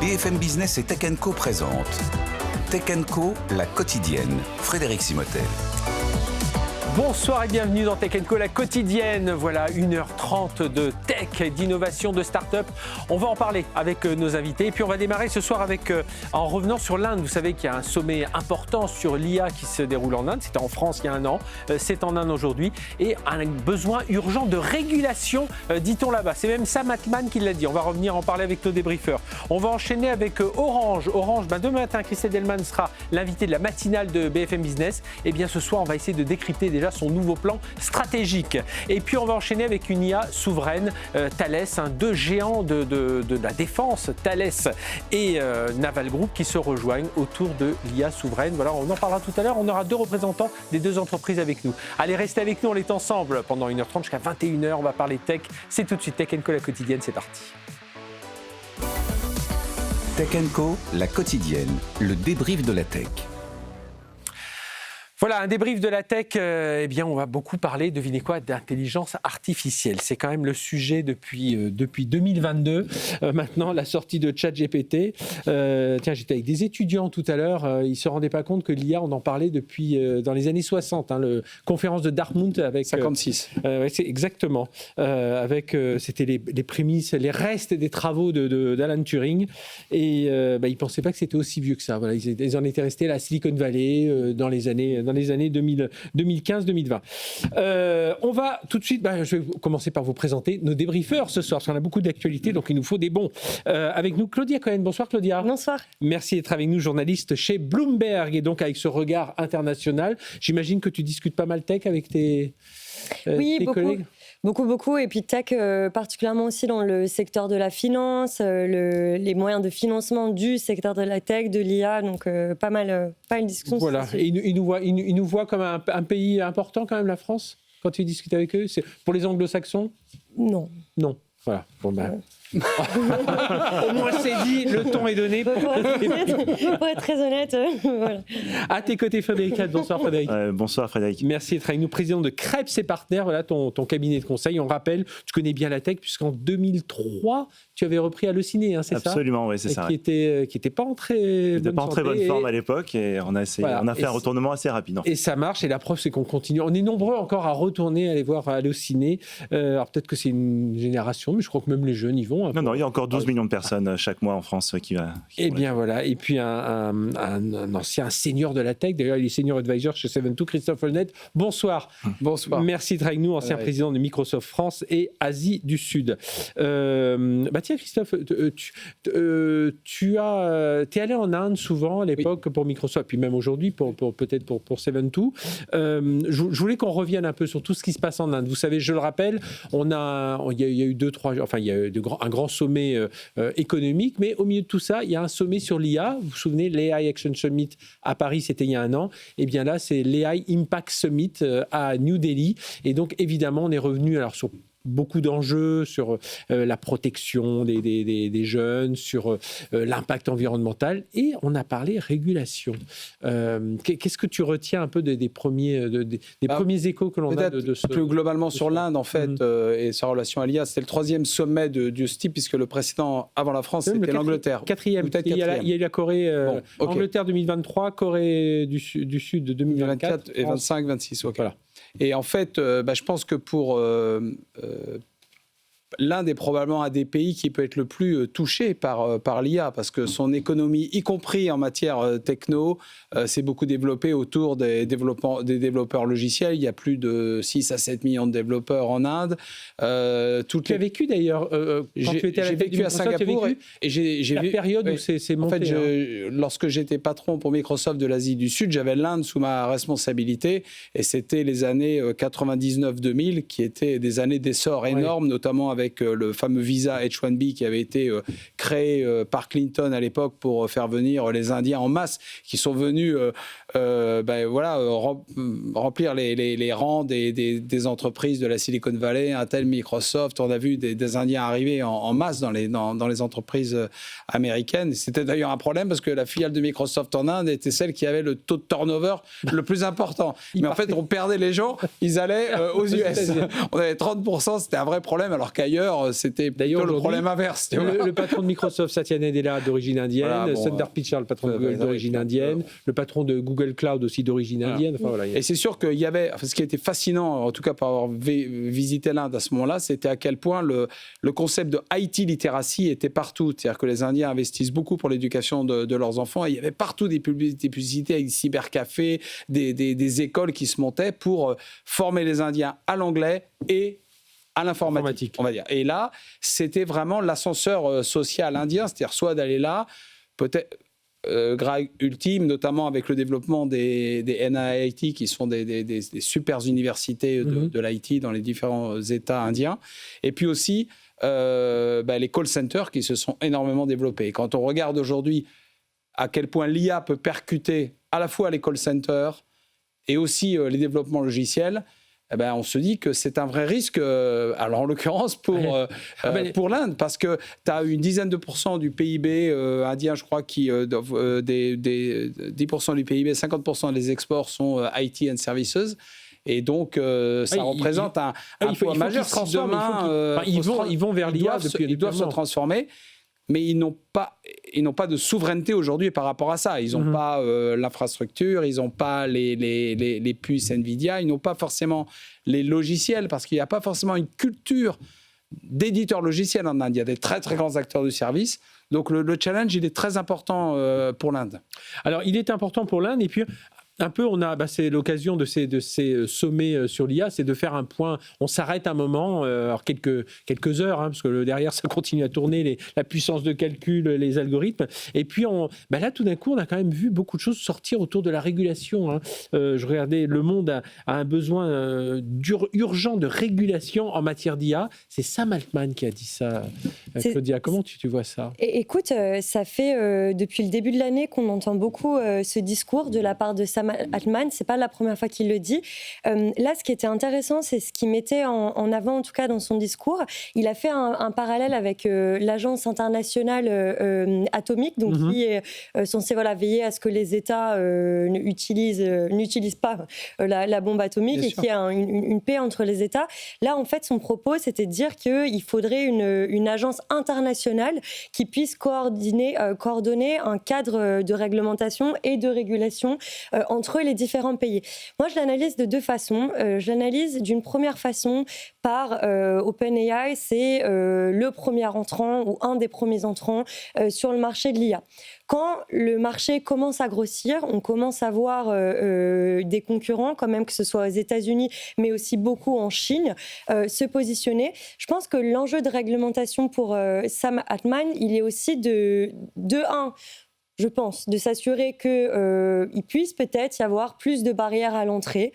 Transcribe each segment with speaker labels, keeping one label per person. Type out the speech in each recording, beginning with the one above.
Speaker 1: BFM Business et Tech & Co présente Tech & Co, la quotidienne. Frédéric Simotel.
Speaker 2: Bonsoir et bienvenue dans Tech & Co, la quotidienne. Voilà, 1h30 de tech, d'innovation, de start-up. On va en parler avec nos invités. Et puis on va démarrer ce soir en revenant sur l'Inde. Vous savez qu'il y a un sommet important sur l'IA qui se déroule en Inde. C'était en France il y a un an, c'est en Inde aujourd'hui. Et un besoin urgent de régulation, dit-on là-bas. C'est même Sam Altman qui l'a dit. On va revenir en parler avec nos débriefeurs. On va enchaîner avec Orange. Demain matin, Chris Edelman sera l'invité de la matinale de BFM Business. Et bien ce soir, on va essayer de décrypter déjà son nouveau plan stratégique. Et puis on va enchaîner avec une IA souveraine, Thales, deux géants de la défense, Thales et Naval Group, qui se rejoignent autour de l'IA souveraine. Voilà, on en parlera tout à l'heure. On aura deux représentants des deux entreprises avec nous. Allez, restez avec nous, on est ensemble pendant 1h30 jusqu'à 21h. On va parler tech. C'est tout de suite Tech & Co, la quotidienne, c'est parti.
Speaker 1: Tech & Co, la quotidienne, le débrief de la tech.
Speaker 2: Voilà, un débrief de la tech, eh bien on va beaucoup parler, devinez quoi, d'intelligence artificielle. C'est quand même le sujet depuis 2022, maintenant la sortie de ChatGPT. Tiens, j'étais avec des étudiants tout à l'heure, ils ne se rendaient pas compte que l'IA, on en parlait depuis dans les années 60, la conférence de Dartmouth avec...
Speaker 3: 56.
Speaker 2: Ouais, c'est exactement, c'était les prémices, les restes des travaux d'Alan Turing, et ils ne pensaient pas que c'était aussi vieux que ça. Voilà, ils en étaient restés à la Silicon Valley dans les années 2015-2020. On va tout de suite, je vais commencer par vous présenter nos débriefeurs ce soir, parce qu'on a beaucoup d'actualités, donc il nous faut des bons. Avec nous, Claudia Cohen. Bonsoir Claudia.
Speaker 4: Bonsoir. Merci
Speaker 2: d'être avec nous, journaliste chez Bloomberg, et donc avec ce regard international. J'imagine que tu discutes pas mal tech avec tes collègues.
Speaker 4: Beaucoup. Et puis tech, particulièrement aussi dans le secteur de la finance, les moyens de financement du secteur de la tech, de l'IA. Donc, pas mal de discussions.
Speaker 2: Voilà. Et ils nous voient comme un pays important, quand même, la France, quand tu discutes avec eux. C'est pour les anglo-saxons ?
Speaker 4: Non.
Speaker 2: Voilà. Au moins c'est dit, le ton est donné.
Speaker 4: Pour être très honnête, voilà.
Speaker 2: À tes côtés, Frédéric. Bonsoir Frédéric.
Speaker 5: Bonsoir Frédéric.
Speaker 2: Merci d'être avec nous, président de Krebs et Partners, voilà ton cabinet de conseil. On rappelle, tu connais bien la tech puisqu'en 2003, tu avais repris Allociné, c'est ça ?
Speaker 5: Absolument, oui, c'est ça.
Speaker 2: Qui était pas en très
Speaker 5: bonne forme à l'époque, et on a fait un retournement assez rapide.
Speaker 2: Et ça marche, et la preuve c'est qu'on continue. On est nombreux encore à retourner, aller voir Allociné. Alors peut-être que c'est une génération, mais je crois que même les jeunes y vont.
Speaker 5: Non, il y a encore 12 millions de personnes chaque mois en France qui
Speaker 2: bien voilà, et puis un ancien senior de la tech, d'ailleurs il est senior advisor chez Seven2, Christophe Holnet. Bonsoir.
Speaker 3: Bonsoir.
Speaker 2: Merci d'être avec nous, ancien président de Microsoft France et Asie du Sud. Tiens Christophe, tu es allé en Inde souvent à l'époque pour Microsoft, puis même aujourd'hui peut-être pour Seven2. Je voulais qu'on revienne un peu sur tout ce qui se passe en Inde. Vous savez, je le rappelle, il y a eu il y a eu un grand sommet économique, mais au milieu de tout ça, il y a un sommet sur l'IA. Vous vous souvenez, l'AI Action Summit à Paris, c'était il y a un an. Et bien là, c'est l'AI Impact Summit à New Delhi. Et donc, évidemment, on est revenu sur beaucoup d'enjeux sur la protection des jeunes, sur l'impact environnemental, et on a parlé régulation. Qu'est-ce que tu retiens un peu des premiers échos que l'on a de ce...
Speaker 3: Plus globalement sur l'Inde, en fait, et sa relation à l'IA, c'était le 3e sommet de ce type, puisque le précédent, avant la France, c'était l'Angleterre.
Speaker 2: 4e. Il y a eu la Corée, Angleterre 2023, Corée du Sud 2024.
Speaker 3: Et 25, 26, ok.
Speaker 2: Voilà.
Speaker 3: Et en fait, je pense que pour l'Inde est probablement un des pays qui peut être le plus touché par l'IA, parce que son économie, y compris en matière techno, s'est beaucoup développée autour des développeurs logiciels. Il y a plus de 6 à 7 millions de développeurs en Inde.
Speaker 2: Tu as vécu d'ailleurs, quand tu étais à la tech de Microsoft,
Speaker 3: Singapour, et j'ai vu
Speaker 2: la période où c'est monté.
Speaker 3: En fait, lorsque j'étais patron pour Microsoft de l'Asie du Sud, j'avais l'Inde sous ma responsabilité, et c'était les années 99-2000 qui étaient des années d'essor énormes, notamment avec le fameux visa H-1B qui avait été créé par Clinton à l'époque pour faire venir les Indiens en masse, qui sont venus remplir les rangs des entreprises de la Silicon Valley, Intel, Microsoft. On a vu des Indiens arriver en masse dans les entreprises américaines. C'était d'ailleurs un problème parce que la filiale de Microsoft en Inde était celle qui avait le taux de turnover le plus important. Mais en fait, on perdait les gens, ils allaient aux US. On avait 30%, c'était un vrai problème, alors qu'ailleurs, ailleurs, c'était plutôt le problème inverse.
Speaker 2: Le patron de Microsoft, Satya Nadella, d'origine indienne. Voilà, Sundar Pichai, le patron de Google, d'origine indienne. Le patron de Google Cloud aussi d'origine indienne. Enfin, voilà.
Speaker 3: Et c'est sûr qu'il y avait, ce qui était fascinant, en tout cas pour avoir visité l'Inde à ce moment-là, c'était à quel point le concept de IT literacy était partout. C'est-à-dire que les Indiens investissent beaucoup pour l'éducation de leurs enfants. Et il y avait partout des publicités avec des cybercafés, des écoles qui se montaient pour former les Indiens à l'anglais et à l'informatique, on va dire. Et là, c'était vraiment l'ascenseur social indien, c'est-à-dire soit d'aller là, peut-être grade ultime, notamment avec le développement des NIIT, qui sont des super universités de l'IT dans les différents États indiens, et puis aussi les call centers qui se sont énormément développés. Et quand on regarde aujourd'hui à quel point l'IA peut percuter à la fois les call centers et aussi les développements logiciels, on se dit que c'est un vrai risque, alors en l'occurrence pour l'Inde, parce que tu as une dizaine de pourcents du PIB indien, je crois, qui 10% du PIB, 50% des exports sont IT and services. Et donc, ça représente un poids majeur.
Speaker 2: Ils vont vers l'IA
Speaker 3: ils doivent se transformer. Mais ils n'ont pas de souveraineté aujourd'hui par rapport à ça. Ils n'ont pas l'infrastructure, ils n'ont pas les puces NVIDIA, ils n'ont pas forcément les logiciels, parce qu'il n'y a pas forcément une culture d'éditeurs logiciels en Inde. Il y a des très, très grands acteurs du service. Donc, le challenge, il est très important pour l'Inde.
Speaker 2: Alors, il est important pour l'Inde, et puis un peu, c'est l'occasion de ces sommets sur l'IA, c'est de faire un point. On s'arrête un moment, alors quelques heures, parce que derrière, ça continue à tourner, la puissance de calcul, les algorithmes. Et puis, là, tout d'un coup, on a quand même vu beaucoup de choses sortir autour de la régulation. Je regardais, le monde a un besoin urgent de régulation en matière d'IA. C'est Sam Altman qui a dit ça. Claudia, comment tu vois ça ?
Speaker 4: Écoute, ça fait depuis le début de l'année qu'on entend beaucoup ce discours de la part de Sam Altman, c'est pas la première fois qu'il le dit. Là, ce qui était intéressant, c'est ce qu'il mettait en avant, en tout cas dans son discours. Il a fait un parallèle avec l'agence internationale atomique, donc qui est censée veiller à ce que les États n'utilisent pas la bombe atomique et qu'il y ait une paix entre les États. Là, en fait, son propos, c'était de dire qu'il faudrait une agence internationale qui puisse coordonner un cadre de réglementation et de régulation entre les différents pays. Moi, je l'analyse de deux façons. Je l'analyse d'une première façon par OpenAI, c'est le premier entrant ou un des premiers entrants sur le marché de l'IA. Quand le marché commence à grossir, on commence à voir des concurrents, quand même que ce soit aux États-Unis, mais aussi beaucoup en Chine, se positionner. Je pense que l'enjeu de réglementation pour Sam Altman, il est aussi de je pense, de s'assurer qu'il puisse peut-être y avoir plus de barrières à l'entrée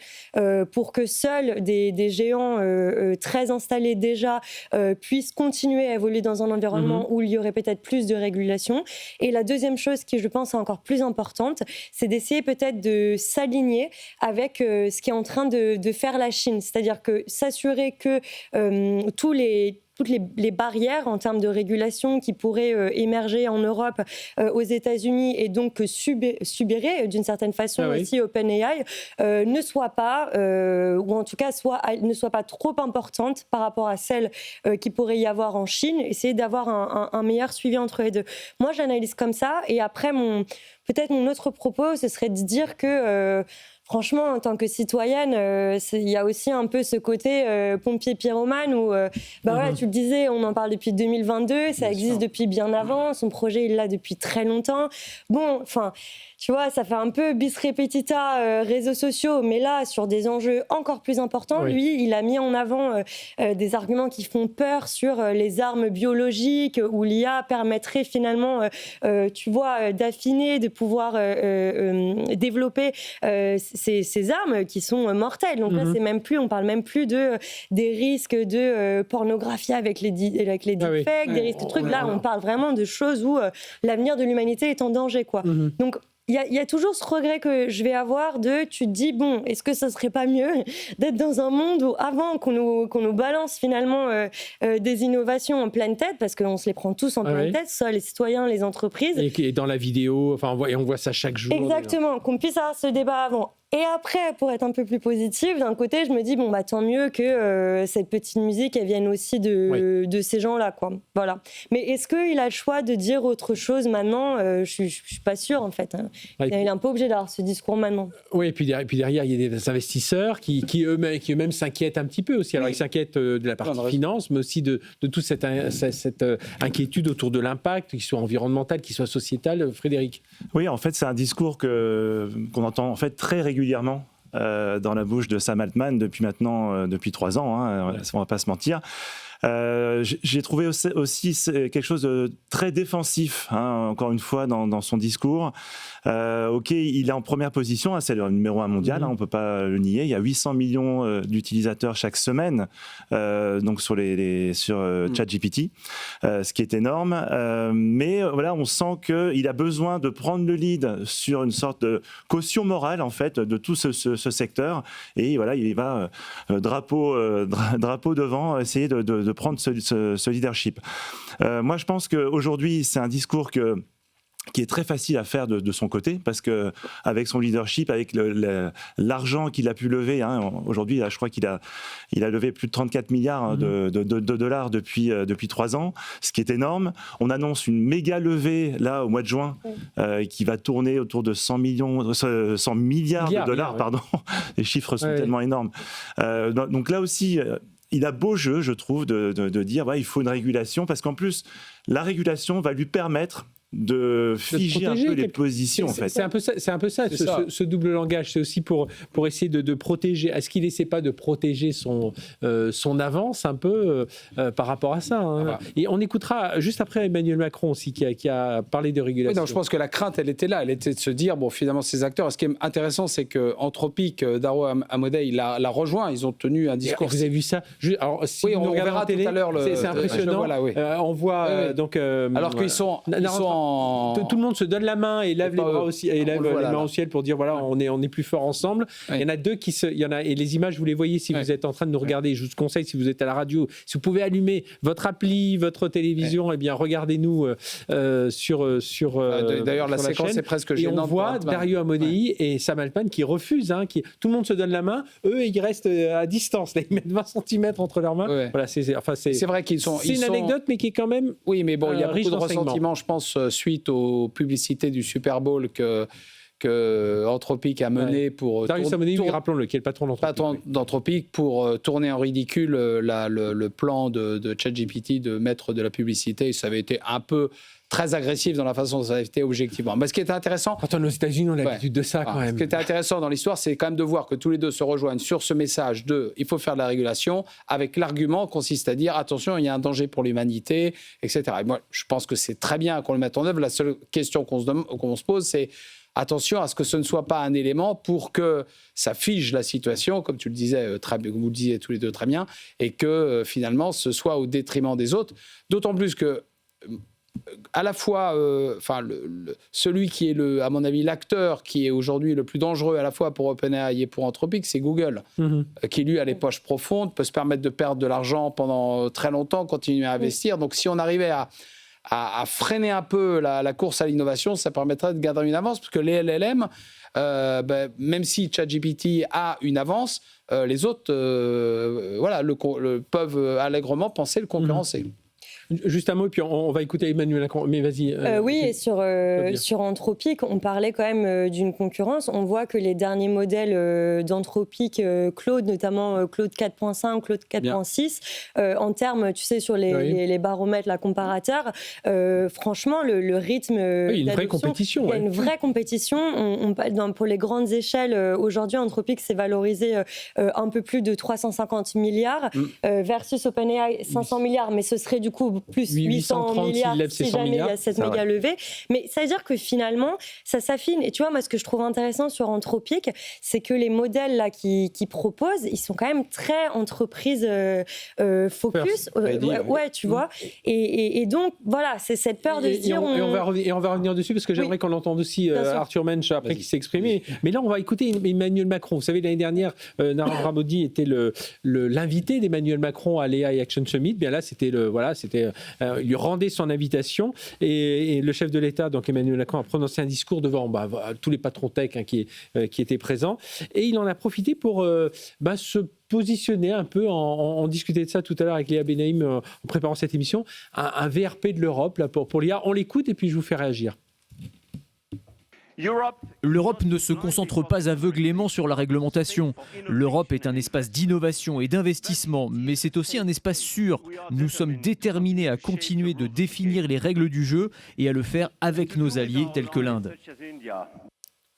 Speaker 4: pour que seuls des géants très installés déjà puissent continuer à évoluer dans un environnement où il y aurait peut-être plus de régulation. Et la deuxième chose qui, je pense, est encore plus importante, c'est d'essayer peut-être de s'aligner avec ce qui est en train de faire la Chine. C'est-à-dire que s'assurer que toutes les barrières en termes de régulation qui pourraient émerger en Europe, aux États-Unis, et donc subirait d'une certaine façon aussi OpenAI, ne soient pas, ou en tout cas ne soient pas trop importantes par rapport à celles qui pourrait y avoir en Chine, essayer d'avoir un meilleur suivi entre les deux. Moi, j'analyse comme ça, et après, peut-être mon autre propos, ce serait de dire que franchement, en tant que citoyenne, il y a aussi un peu ce côté pompier pyromane où, tu le disais, on en parle depuis 2022, ça existe depuis bien avant, son projet, il l'a depuis très longtemps. Bon, enfin, tu vois, ça fait un peu bis repetita réseaux sociaux, mais là, sur des enjeux encore plus importants, lui, il a mis en avant des arguments qui font peur sur les armes biologiques, où l'IA permettrait finalement, d'affiner, de pouvoir développer ces armes qui sont mortelles. Donc là, on parle même plus des risques de pornographie avec les deepfakes, des risques de trucs. Là, on parle vraiment de choses où l'avenir de l'humanité est en danger, quoi. Donc, il y a toujours ce regret que je vais avoir tu te dis, bon, est-ce que ça serait pas mieux d'être dans un monde où, avant qu'on nous balance finalement des innovations en pleine tête, parce qu'on se les prend tous en pleine tête, soit les citoyens, les entreprises.
Speaker 2: Et dans la vidéo, on voit ça chaque jour.
Speaker 4: Exactement, qu'on puisse avoir ce débat avant. Et après, pour être un peu plus positive, d'un côté, je me dis, bon, bah, tant mieux que cette petite musique, elle vienne aussi de ces gens-là, quoi. Voilà. Mais est-ce qu'il a le choix de dire autre chose maintenant ? Je ne suis pas sûre, en fait. Hein. Il est un peu obligé d'avoir ce discours maintenant.
Speaker 2: Oui, et puis derrière, il y a des investisseurs qui eux-mêmes s'inquiètent un petit peu aussi. Alors, ils s'inquiètent de la partie finance, mais aussi de toute cette inquiétude autour de l'impact, qu'il soit environnemental, qu'il soit sociétal. Frédéric ?
Speaker 5: Oui, en fait, c'est un discours qu'on entend en fait très régulièrement dans la bouche de Sam Altman depuis 3 ans, hein, on ne va pas se mentir. J'ai trouvé aussi quelque chose de très défensif, hein, encore une fois, dans son discours. Ok, il est en première position, hein, c'est le numéro 1 mondial, hein, on ne peut pas le nier. Il y a 800 millions d'utilisateurs chaque semaine donc sur ChatGPT, ce qui est énorme. Mais voilà, on sent qu'il a besoin de prendre le lead sur une sorte de caution morale, en fait, de tout ce secteur. Et voilà, il va drapeau devant, essayer de prendre ce leadership. Moi, je pense qu'aujourd'hui, c'est un discours qui est très facile à faire de son côté, parce que avec son leadership, avec l'argent qu'il a pu lever, hein, aujourd'hui, là, je crois qu'il a levé plus de 34 milliards de dollars depuis 3 ans, ce qui est énorme. On annonce une méga levée là au mois de juin, qui va tourner autour de 100 milliards de dollars, pardon. Les chiffres sont tellement énormes. Donc là aussi, il a beau jeu, je trouve, de dire il faut une régulation, parce qu'en plus, la régulation va lui permettre de figer un peu les positions, en fait.
Speaker 2: C'est un peu ça, ce double langage. C'est aussi pour essayer de protéger. Est-ce qu'il n'essaie pas de protéger son avance un peu par rapport à ça, hein. Et on écoutera juste après Emmanuel Macron aussi, qui a parlé de régulation.
Speaker 3: Oui, non, je pense que la crainte, elle était là. Elle était de se dire, finalement, ces acteurs... Ce qui est intéressant, c'est qu'Anthropic, Daro Amodei, il l'a rejoint. Ils ont tenu un discours...
Speaker 2: Vous avez vu ça ? Alors, si
Speaker 3: on verra tout à l'heure.
Speaker 2: C'est impressionnant. On voit... donc,
Speaker 3: alors qu'ils sont
Speaker 2: tout le monde se donne la main et lève les bras aussi, et lève les mains au ciel pour dire on est plus fort ensemble. Il y en a deux et les images, vous les voyez si vous êtes en train de nous regarder. Je vous conseille, si vous êtes à la radio, si vous pouvez allumer votre appli, votre télévision, et bien regardez-nous sur
Speaker 3: d'ailleurs, la séquence est presque gênante.
Speaker 2: Et on voit Dario Amodei et Sam Altman qui refusent, tout le monde se donne la main, eux ils restent à distance, là, ils mettent 20 cm entre leurs mains. Voilà, c'est vrai qu'ils sont... C'est une anecdote, mais qui est quand même...
Speaker 3: Oui, mais bon, il y a beaucoup de ressentiments, je pense, suite aux publicités du Super Bowl que Anthropic a mené pour...
Speaker 2: Darius Amodei, rappelons-le, qui est le patron
Speaker 3: d'Anthropic, pour tourner en ridicule le plan de ChatGPT de mettre de la publicité. Ça avait été un peu très agressif dans la façon dont ça avait été objectivement. Mais ce qui était intéressant...
Speaker 2: Attends, aux États-Unis, on a l'habitude de ça, quand même.
Speaker 3: Ce qui était intéressant dans l'histoire, c'est quand même de voir que tous les deux se rejoignent sur ce message il faut faire de la régulation, avec l'argument consiste à dire attention, il y a un danger pour l'humanité, etc. Et moi, je pense que c'est très bien qu'on le mette en œuvre. La seule question qu'on se pose, c'est attention à ce que ce ne soit pas un élément pour que ça fige la situation, comme tu le disais, vous le disiez tous les deux très bien, et que finalement, ce soit au détriment des autres. D'autant plus que à la fois, celui qui est, à mon avis, l'acteur qui est aujourd'hui le plus dangereux à la fois pour OpenAI et pour Anthropic, c'est Google, qui lui a les poches profondes, peut se permettre de perdre de l'argent pendant très longtemps, continuer à investir. Donc si on arrivait à freiner un peu la course à l'innovation, ça permettrait de garder une avance, parce que les LLM, même si ChatGPT a une avance, les autres peuvent allègrement penser le concurrencer.
Speaker 2: Juste un mot, puis on va écouter Emmanuel Macron. Mais vas-y.
Speaker 4: Oui, et sur Anthropic, on parlait quand même d'une concurrence. On voit que les derniers modèles d'Anthropic, Claude, notamment Claude 4.5, Claude 4.6, en termes, tu sais, sur les baromètres, la comparateur, franchement, le rythme.
Speaker 2: Il y a une vraie compétition.
Speaker 4: Il y a une vraie compétition. Pour les grandes échelles, aujourd'hui, Anthropic s'est valorisé un peu plus de 350 milliards versus OpenAI 500 milliards, mais ce serait du coup plus 800 milliards si jamais il y a cette méga levée. Mais ça veut dire que finalement, ça s'affine. Et tu vois, moi, ce que je trouve intéressant sur Anthropic, c'est que les modèles là qui proposent, ils sont quand même très entreprise focus. Tu vois. Et donc, voilà, c'est cette peur de se dire...
Speaker 2: Et on va revenir dessus, parce que j'aimerais qu'on entende aussi Arthur Mensch, après, qui s'est exprimé. Mais là, on va écouter Emmanuel Macron. Vous savez, l'année dernière, Narendra Modi était l'invité d'Emmanuel Macron à l'AI Action Summit. Bien là, c'était lui rendait son invitation et le chef de l'État, donc Emmanuel Macron, a prononcé un discours devant tous les patrons tech qui étaient présents et il en a profité pour se positionner un peu, on discutait de ça tout à l'heure avec Léa Benaïm en préparant cette émission, un VRP de l'Europe là, pour l'IA. On l'écoute et puis je vous fais réagir.
Speaker 6: L'Europe ne se concentre pas aveuglément sur la réglementation. L'Europe est un espace d'innovation et d'investissement, mais c'est aussi un espace sûr. Nous sommes déterminés à continuer de définir les règles du jeu et à le faire avec nos alliés tels que l'Inde.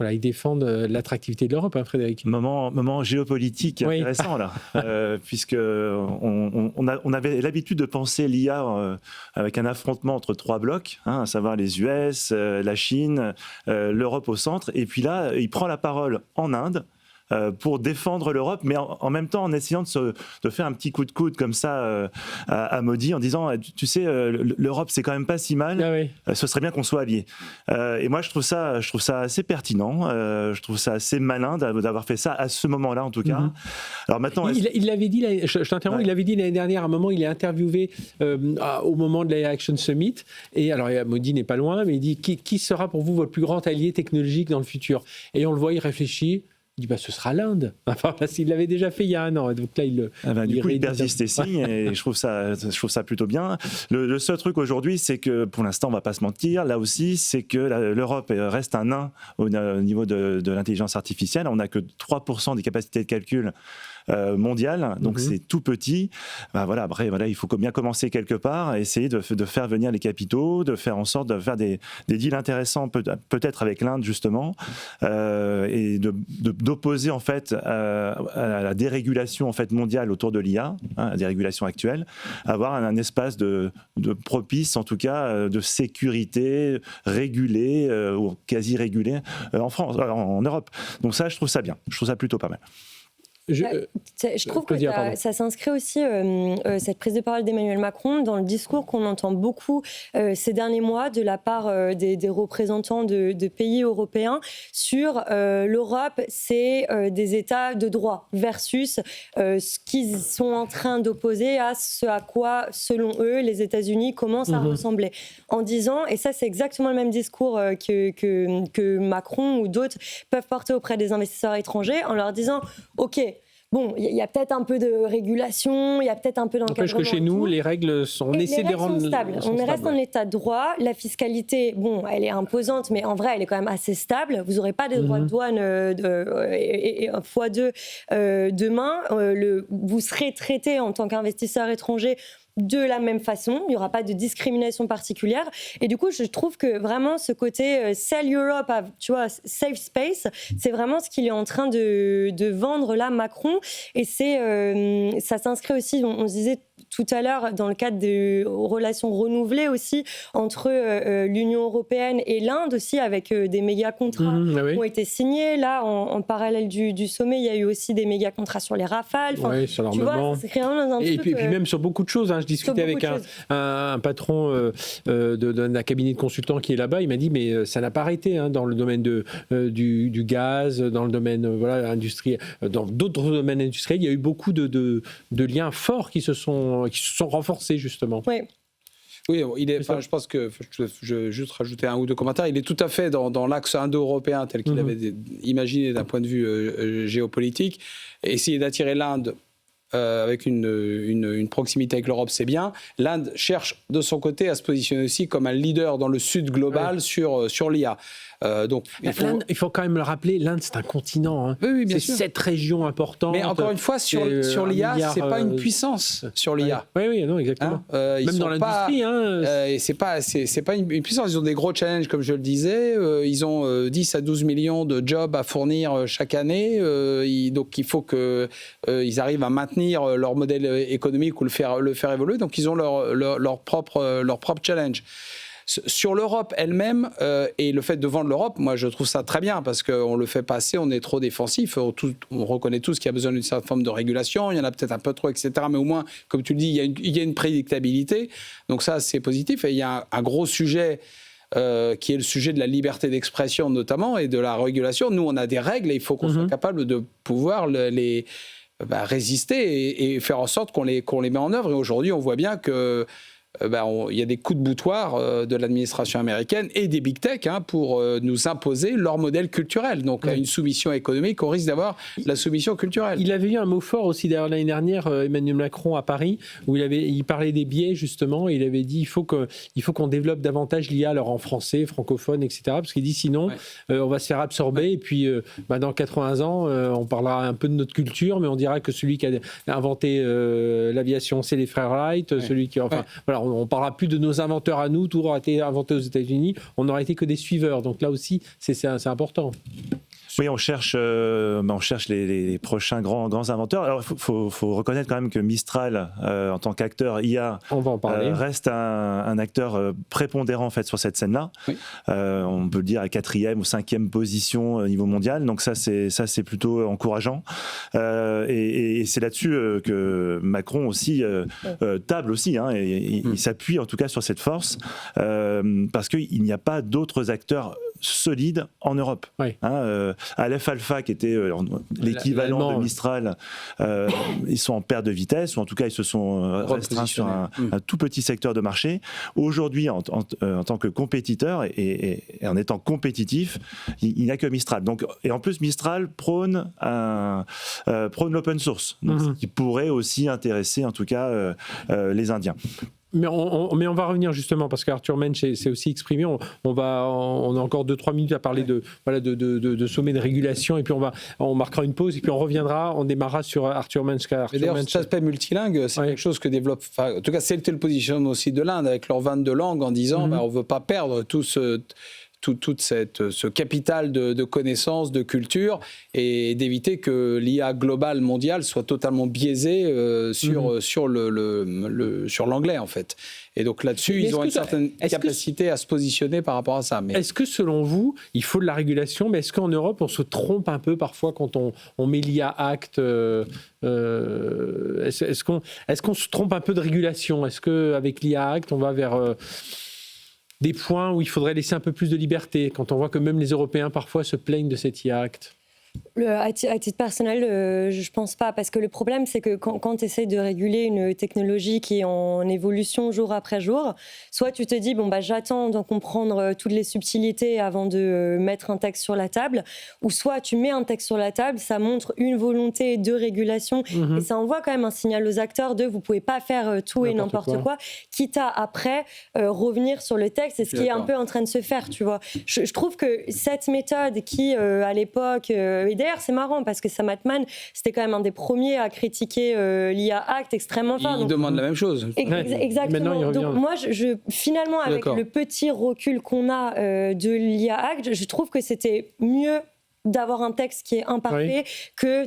Speaker 2: Voilà, ils défendent l'attractivité de l'Europe, Frédéric.
Speaker 5: Moment géopolitique intéressant, là, puisque on avait l'habitude de penser l'IA avec un affrontement entre trois blocs, à savoir les US, la Chine, l'Europe au centre, et puis là, il prend la parole en Inde, pour défendre l'Europe, mais en même temps en essayant de faire un petit coup de coude comme ça à Modi en disant tu sais l'Europe c'est quand même pas si mal, ce serait bien qu'on soit alliés. Et moi je trouve ça assez pertinent, je trouve ça assez malin d'avoir fait ça à ce moment-là en tout cas. Alors maintenant
Speaker 2: il l'avait dit, je t'interromps, il l'avait dit l'année dernière à un moment, il est interviewé au moment de l'AI Action Summit et alors Modi n'est pas loin, mais il dit qui sera pour vous votre plus grand allié technologique dans le futur, et on le voit, il réfléchit. Il dit ce sera l'Inde. Enfin, il l'avait déjà fait il y a un an. Donc là,
Speaker 5: il persiste et signe, et je trouve ça plutôt bien. Le seul truc aujourd'hui, c'est que pour l'instant, on ne va pas se mentir, là aussi, c'est que l'Europe reste un nain au niveau de l'intelligence artificielle. On n'a que 3% des capacités de calcul mondiale, donc c'est tout petit. Après, il faut bien commencer quelque part, essayer de faire venir les capitaux, de faire en sorte de faire des deals intéressants, peut-être avec l'Inde justement, et d'opposer en fait à la dérégulation en fait mondiale autour de l'IA, la dérégulation actuelle, avoir un espace de propice, en tout cas de sécurité régulée ou quasi régulée en Europe. Donc ça, je trouve ça bien, je trouve ça plutôt pas mal.
Speaker 4: Je trouve que ça s'inscrit aussi, cette prise de parole d'Emmanuel Macron, dans le discours qu'on entend beaucoup ces derniers mois de la part des représentants de pays européens sur l'Europe, c'est des États de droit versus ce qu'ils sont en train d'opposer à ce à quoi, selon eux, les États-Unis commencent à ressembler. En disant, et ça c'est exactement le même discours que Macron ou d'autres peuvent porter auprès des investisseurs étrangers, en leur disant « Ok, bon, il y a peut-être un peu de régulation, il y a peut-être un peu d'encadrement.
Speaker 2: N'empêche que chez nous, les règles sont... On essaie de les rendre
Speaker 4: stables. On reste en état de droit. La fiscalité, bon, elle est imposante, mais en vrai, elle est quand même assez stable. Vous n'aurez pas des droits de douane x2 demain. Vous serez traité en tant qu'investisseur étranger de la même façon, il n'y aura pas de discrimination particulière. Et du coup, je trouve que vraiment ce côté Sell Europe, tu vois, safe space, c'est vraiment ce qu'il est en train de vendre là, Macron. Et ça s'inscrit aussi, on se disait tout à l'heure, dans le cadre des relations renouvelées aussi entre l'Union européenne et l'Inde aussi, avec des méga-contrats qui ont été signés. Là, en parallèle du sommet, il y a eu aussi des méga-contrats sur les Rafales. Enfin,
Speaker 2: sur
Speaker 4: l'armement. Tu vois,
Speaker 2: et puis même sur beaucoup de choses. Je discutais avec un patron d'un cabinet de consultants qui est là-bas. Il m'a dit, mais ça n'a pas arrêté dans le domaine du gaz, dans le domaine industriel, dans d'autres domaines industriels. Il y a eu beaucoup de liens forts qui se sont renforcés, justement.
Speaker 4: Oui,
Speaker 3: je pense que je vais juste rajouter un ou deux commentaires. Il est tout à fait dans l'axe indo-européen tel qu'il avait imaginé d'un point de vue géopolitique. Essayer d'attirer l'Inde avec une proximité avec l'Europe, c'est bien. L'Inde cherche de son côté à se positionner aussi comme un leader dans le sud global sur l'IA. Donc,
Speaker 2: il faut quand même le rappeler, l'Inde, c'est un continent.
Speaker 3: Oui, bien
Speaker 2: c'est
Speaker 3: sûr.
Speaker 2: 7 régions importantes.
Speaker 3: Mais encore une fois, sur l'IA, c'est pas une puissance sur l'IA.
Speaker 2: Oui, non, exactement. Même dans l'industrie.
Speaker 3: C'est pas une puissance. Ils ont des gros challenges, comme je le disais. Ils ont 10 à 12 millions de jobs à fournir chaque année. Donc, il faut qu'ils arrivent à maintenir leur modèle économique ou le faire évoluer. Donc, ils ont leur propre challenge. Sur l'Europe elle-même et le fait de vendre l'Europe, moi je trouve ça très bien parce qu'on ne le fait pas assez, on est trop défensif, on reconnaît tous qu'il y a besoin d'une certaine forme de régulation, il y en a peut-être un peu trop, etc. Mais au moins, comme tu le dis, il y a une prédictabilité, donc ça c'est positif. Et il y a un gros sujet qui est le sujet de la liberté d'expression notamment et de la régulation. Nous on a des règles et il faut qu'on soit capable de pouvoir les résister et faire en sorte qu'on les met en œuvre. Et aujourd'hui on voit bien que il y a des coups de boutoir de l'administration américaine et des big tech pour nous imposer leur modèle culturel. Donc, à une soumission économique, on risque d'avoir la soumission culturelle.
Speaker 2: Il avait eu un mot fort aussi d'ailleurs l'année dernière, Emmanuel Macron à Paris, où il parlait des biais justement. Il avait dit il faut qu'on développe davantage l'IA alors en français, francophone, etc. Parce qu'il dit sinon on va se faire absorber et puis dans 80 ans on parlera un peu de notre culture, mais on dira que celui qui a inventé l'aviation c'est les frères Wright, celui qui voilà, on parlera plus de nos inventeurs à nous, tout aura été inventé aux États-Unis, on n'aura été que des suiveurs. Donc là aussi c'est important.
Speaker 5: Oui, on cherche les prochains grands inventeurs. Alors, il faut reconnaître quand même que Mistral, en tant qu'acteur IA,
Speaker 2: on va en parler.
Speaker 5: Reste un acteur prépondérant en fait sur cette scène-là. Oui. On peut le dire à 4e ou 5e position au niveau mondial. Donc ça, c'est plutôt encourageant. Et c'est là-dessus que Macron aussi table aussi. Il s'appuie en tout cas sur cette force parce qu'il n'y a pas d'autres acteurs solides en Europe. Oui. Aleph Alpha, qui était l'équivalent de Mistral, ils sont en perte de vitesse, ou en tout cas ils se sont restreints sur un tout petit secteur de marché. Aujourd'hui, en tant que compétiteur et en étant compétitif, il n'y a que Mistral. Donc, et en plus, Mistral prône l'open source, donc, ce qui pourrait aussi intéresser en tout cas les Indiens.
Speaker 2: Mais on va revenir justement, parce qu'Arthur Mensch s'est aussi exprimé. On a encore 2-3 minutes à parler de sommet de régulation, et puis on marquera une pause, et puis on reviendra, on démarrera sur Arthur Mensch.
Speaker 3: D'ailleurs, cet aspect multilingue, c'est quelque chose que développe, en tout cas, c'était le positionnement aussi de l'Inde, avec leurs 22 langues, en disant on ne veut pas perdre tout ce capital de connaissances, de culture, et d'éviter que l'IA globale mondiale soit totalement biaisée sur l'anglais, en fait. Et donc là-dessus, ils ont une certaine capacité à se positionner par rapport à ça. Mais...
Speaker 2: Est-ce que selon vous, il faut de la régulation, mais est-ce qu'en Europe, on se trompe un peu parfois quand on met l'IA Act est-ce qu'on se trompe un peu de régulation? Est-ce qu'avec l'IA Act, on va vers... des points où il faudrait laisser un peu plus de liberté, quand on voit que même les Européens parfois se plaignent de cet IA Act?
Speaker 4: À titre personnel, je ne pense pas, parce que le problème, c'est que quand tu essayes de réguler une technologie qui est en évolution jour après jour, soit tu te dis, j'attends d'en comprendre toutes les subtilités avant de mettre un texte sur la table, ou soit tu mets un texte sur la table, ça montre une volonté de régulation, et ça envoie quand même un signal aux acteurs de vous ne pouvez pas faire tout et n'importe quoi, quitte à après revenir sur le texte, c'est ce qui est un peu en train de se faire, tu vois. Je trouve que cette méthode qui, à l'époque... et d'ailleurs, c'est marrant parce que Sam Altman, c'était quand même un des premiers à critiquer l'IA Act extrêmement fort.
Speaker 3: Il demande la même chose.
Speaker 4: Exactement. Donc moi, finalement, avec le petit recul qu'on a de l'IA Act, je trouve que c'était mieux d'avoir un texte qui est imparfait que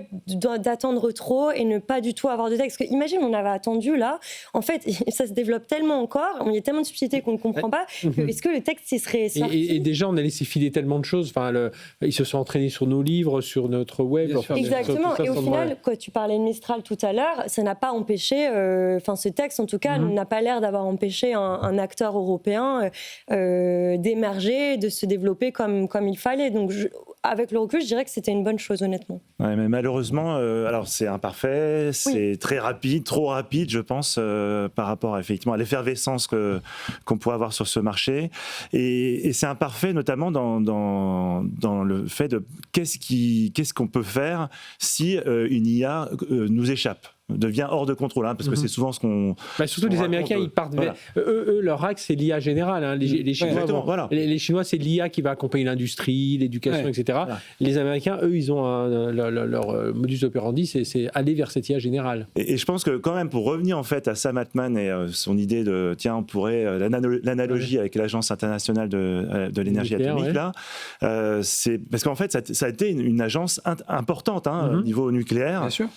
Speaker 4: d'attendre trop et ne pas du tout avoir de texte. Parce que imagine, on avait attendu là, en fait, ça se développe tellement encore, il y a tellement de subtilités qu'on ne comprend pas, est-ce que le texte il serait sorti
Speaker 2: et déjà, on a laissé filer tellement de choses, ils se sont entraînés sur nos livres, sur notre web.
Speaker 4: Exactement, et au final, quand tu parlais de Mistral tout à l'heure, ça n'a pas empêché, ce texte en tout cas, n'a pas l'air d'avoir empêché un acteur européen d'émerger, de se développer comme il fallait. Donc, avec le recul, je dirais que c'était une bonne chose, honnêtement.
Speaker 5: Ouais, mais malheureusement, alors c'est imparfait, c'est très rapide, trop rapide, je pense, par rapport effectivement à l'effervescence qu'on pourrait avoir sur ce marché. Et c'est imparfait, notamment dans le fait de qu'est-ce qu'on peut faire si une IA nous échappe, devient hors de contrôle, parce que c'est souvent ce qu'on...
Speaker 2: surtout les Américains, ils partent... Voilà. Eux, leur axe, c'est l'IA générale. Les Chinois, les Chinois, c'est l'IA qui va accompagner l'industrie, l'éducation, etc. Voilà. Les Américains, eux, ils ont leur modus operandi, c'est aller vers cette IA générale.
Speaker 5: Et je pense que quand même, pour revenir en fait à Sam Altman et son idée de, on pourrait... l'analogie avec l'Agence internationale de l'énergie atomique, là, c'est... Parce qu'en fait, ça a été une agence importante au niveau nucléaire.
Speaker 3: Bien sûr.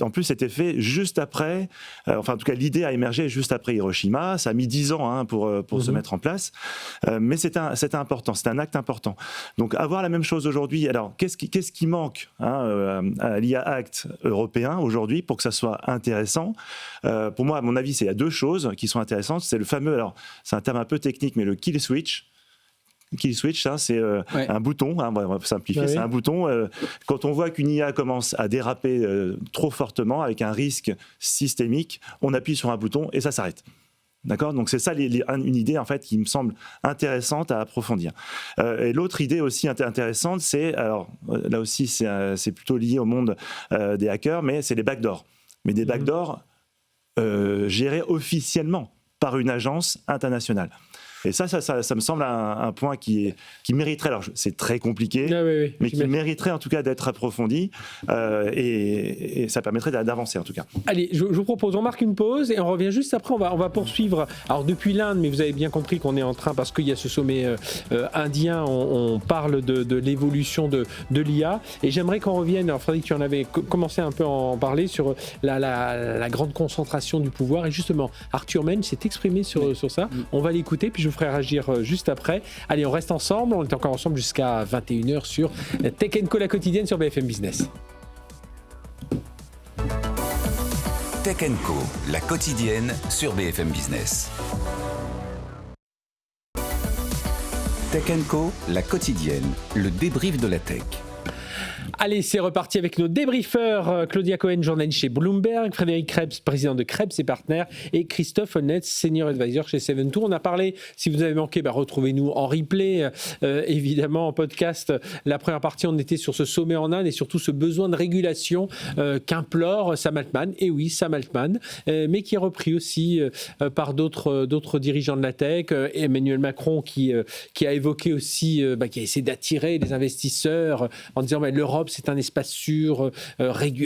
Speaker 5: En plus, c'était fait juste après, en tout cas, l'idée a émergé juste après Hiroshima. Ça a mis 10 ans pour se mettre en place. Mais c'était important, c'était un acte important. Donc, avoir la même chose aujourd'hui, alors, qu'est-ce qui manque à l'IA Act européen aujourd'hui pour que ça soit intéressant? Pour moi, à mon avis, il y a deux choses qui sont intéressantes. C'est le fameux, alors, c'est un terme un peu technique, mais le kill switch. Kill switch, c'est un bouton, on va simplifier, c'est un bouton. Quand on voit qu'une IA commence à déraper trop fortement, avec un risque systémique, on appuie sur un bouton et ça s'arrête. D'accord ? Donc c'est ça une idée en fait qui me semble intéressante à approfondir. Et l'autre idée aussi intéressante, c'est, alors là aussi c'est plutôt lié au monde des hackers, mais c'est les backdoors. Mais des backdoors gérés officiellement par une agence internationale. Et ça me semble un point qui mériterait, alors c'est très compliqué, mais qui mériterait en tout cas d'être approfondi et ça permettrait d'avancer en tout cas.
Speaker 2: Allez, je vous propose, on marque une pause et on revient juste après, on va poursuivre. Alors depuis l'Inde, mais vous avez bien compris qu'on est en train, parce qu'il y a ce sommet indien, on parle de l'évolution de l'IA et j'aimerais qu'on revienne, alors Frédéric, tu en avais commencé un peu à en parler, sur la grande concentration du pouvoir et justement Arthur Mensch s'est exprimé sur ça. On va l'écouter puis je vous ferai réagir juste après. Allez, on reste ensemble, on est encore ensemble jusqu'à 21h sur Tech & Co, la quotidienne sur BFM Business.
Speaker 1: Tech & Co, la quotidienne sur BFM Business. Tech & Co, la quotidienne, le débrief de la tech.
Speaker 2: Allez, c'est reparti avec nos débriefeurs. Claudia Cohen, journaliste chez Bloomberg, Frédéric Krebs, président de Krebs et Partenaires, et Christophe Honneth, senior advisor chez Seven2. On a parlé, si vous avez manqué, retrouvez-nous en replay, évidemment en podcast. La première partie, on était sur ce sommet en Inde et surtout ce besoin de régulation qu'implore Sam Altman. Et oui, Sam Altman, mais qui est repris aussi par d'autres dirigeants de la tech. Emmanuel Macron qui a évoqué aussi, qui a essayé d'attirer les investisseurs en disant l'Europe, c'est un espace sûr,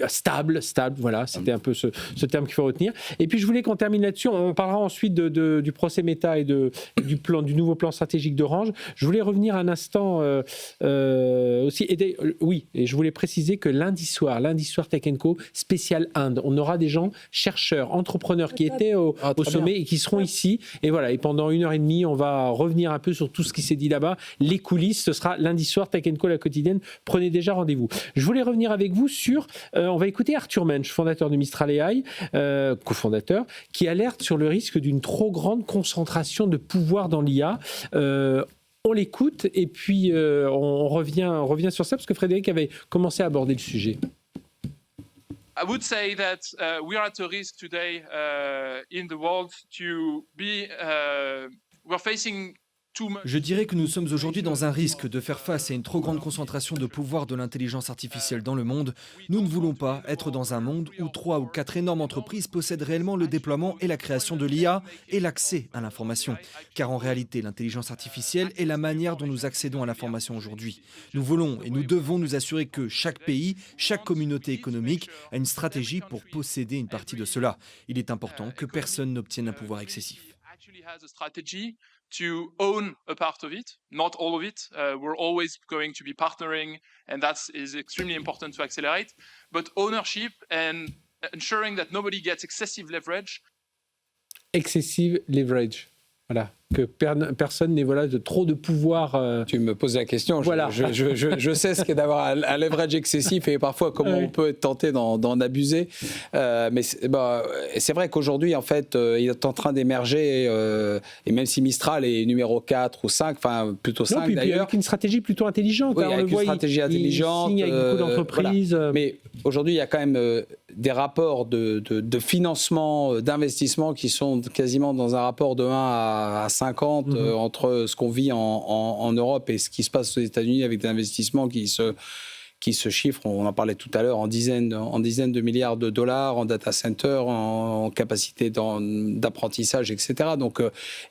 Speaker 2: stable, voilà, c'était un peu ce terme qu'il faut retenir. Et puis je voulais qu'on termine là-dessus, on parlera ensuite du procès Meta et du nouveau plan stratégique d'Orange. Je voulais revenir un instant aussi, et je voulais préciser que lundi soir Tech & Co, spécial Inde, on aura des gens, chercheurs, entrepreneurs qui étaient au sommet et qui seront ici, et voilà, et pendant 1h30, on va revenir un peu sur tout ce qui s'est dit là-bas, les coulisses, ce sera lundi soir, Tech & Co, la quotidienne, prenez déjà rendez-vous. Je voulais revenir avec vous sur, on va écouter Arthur Mensch, fondateur de Mistral AI, cofondateur, qui alerte sur le risque d'une trop grande concentration de pouvoir dans l'IA. On l'écoute et puis on revient sur ça parce que Frédéric avait commencé à aborder le sujet.
Speaker 7: I would say that we are at a risk today in the world to be we're facing.
Speaker 8: Je dirais que nous sommes aujourd'hui dans un risque de faire face à une trop grande concentration de pouvoir de l'intelligence artificielle dans le monde. Nous ne voulons pas être dans un monde où 3 ou 4 énormes entreprises possèdent réellement le déploiement et la création de l'IA et l'accès à l'information. Car en réalité, l'intelligence artificielle est la manière dont nous accédons à l'information aujourd'hui. Nous voulons et nous devons nous assurer que chaque pays, chaque communauté économique a une stratégie pour posséder une partie de cela. Il est important que personne n'obtienne un pouvoir excessif.
Speaker 7: To own a part of it, not all of it. We're always going to be partnering, and that is extremely important to accelerate. But ownership and ensuring that nobody gets excessive leverage.
Speaker 2: Excessive leverage. Voilà, que personne n'ait de trop de pouvoir.
Speaker 3: Tu me poses la question, voilà. je sais ce qu'est d'avoir un leverage excessif et parfois comment on peut être tenté d'en abuser. Mais c'est vrai qu'aujourd'hui, en fait, il est en train d'émerger, et même si Mistral est numéro 4 ou 5, enfin plutôt 5
Speaker 2: puis
Speaker 3: d'ailleurs.
Speaker 2: Avec une stratégie plutôt intelligente.
Speaker 3: Oui, avec une stratégie intelligente.
Speaker 2: Il signe avec beaucoup d'entreprises.
Speaker 3: Voilà. Mais aujourd'hui, il y a quand même des rapports de financement, d'investissement qui sont quasiment dans un rapport de 1 à 50 entre ce qu'on vit en Europe et ce qui se passe aux États-Unis avec des investissements qui se chiffrent, on en parlait tout à l'heure, en dizaines de milliards de dollars en data center, en capacité d'apprentissage, etc. Donc,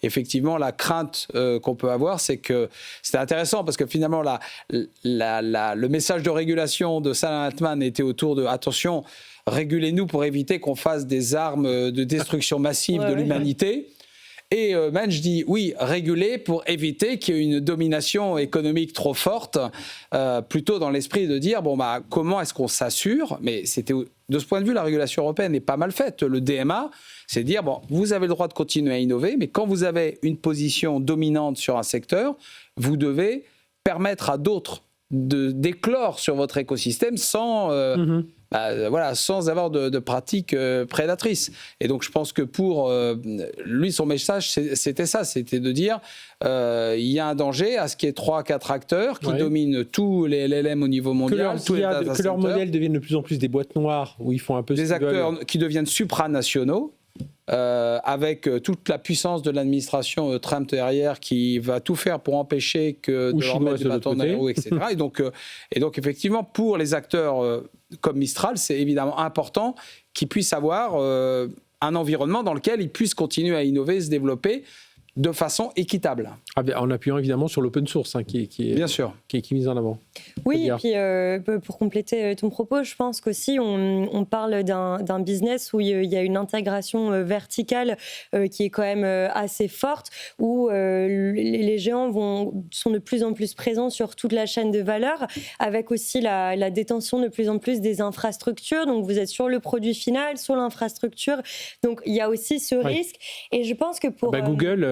Speaker 3: effectivement, la crainte qu'on peut avoir, c'est que c'était intéressant parce que finalement, le message de régulation de Sam Altman était autour de « attention, régulez-nous pour éviter qu'on fasse des armes de destruction massive de l'humanité ». Et Mensch dit oui, réguler pour éviter qu'il y ait une domination économique trop forte, plutôt dans l'esprit de dire comment est-ce qu'on s'assure, mais de ce point de vue, la régulation européenne est pas mal faite. Le DMA, c'est dire vous avez le droit de continuer à innover, mais quand vous avez une position dominante sur un secteur, vous devez permettre à d'autres d'éclore sur votre écosystème sans voilà, sans avoir de pratiques prédatrices. Et donc, je pense que pour lui, son message, c'était ça, c'était de dire il y a un danger à ce qu'il y ait 3-4 acteurs qui dominent tous les LLM au niveau mondial.
Speaker 2: Que leurs modèles deviennent de plus en plus des boîtes noires où ils font un peu
Speaker 3: des acteurs qui deviennent supranationaux. Avec toute la puissance de l'administration Trump derrière qui va tout faire pour empêcher que de leur mettre du bâton dans les roues, etc. Et donc, effectivement, pour les acteurs comme Mistral, c'est évidemment important qu'ils puissent avoir un environnement dans lequel ils puissent continuer à innover, se développer de façon équitable.
Speaker 2: En appuyant évidemment sur l'open source qui est mise en avant.
Speaker 4: Oui, et puis pour compléter ton propos, je pense qu'aussi on parle d'un business où il y a une intégration verticale qui est quand même assez forte, où les géants sont de plus en plus présents sur toute la chaîne de valeur, avec aussi la détention de plus en plus des infrastructures. Donc vous êtes sur le produit final, sur l'infrastructure. Donc il y a aussi ce risque. Et je pense que pour...
Speaker 2: Google,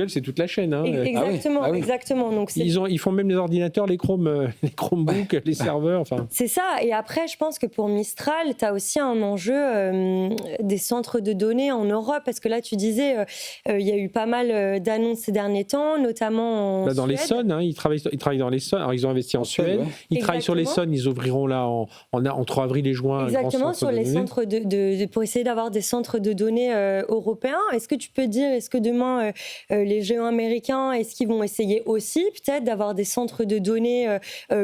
Speaker 2: c'est toute la chaîne.
Speaker 4: Exactement, exactement. Donc
Speaker 2: ils font même les ordinateurs, les Chromebooks, les serveurs. Enfin.
Speaker 4: C'est ça. Et après, je pense que pour Mistral, tu as aussi un enjeu des centres de données en Europe. Parce que là, tu disais, il y a eu pas mal d'annonces ces derniers temps, notamment en
Speaker 2: dans
Speaker 4: Suède.
Speaker 2: l'Essonne, ils travaillent dans l'Essonne. Alors, ils ont investi en Suède. Ils travaillent sur l'Essonne. Ils ouvriront là entre avril et juin.
Speaker 4: Exactement, sur les centres pour essayer d'avoir des centres de données européens. Est-ce que tu peux dire, est-ce que demain, les géants américains, est-ce qu'ils vont essayer aussi peut-être d'avoir des centres de données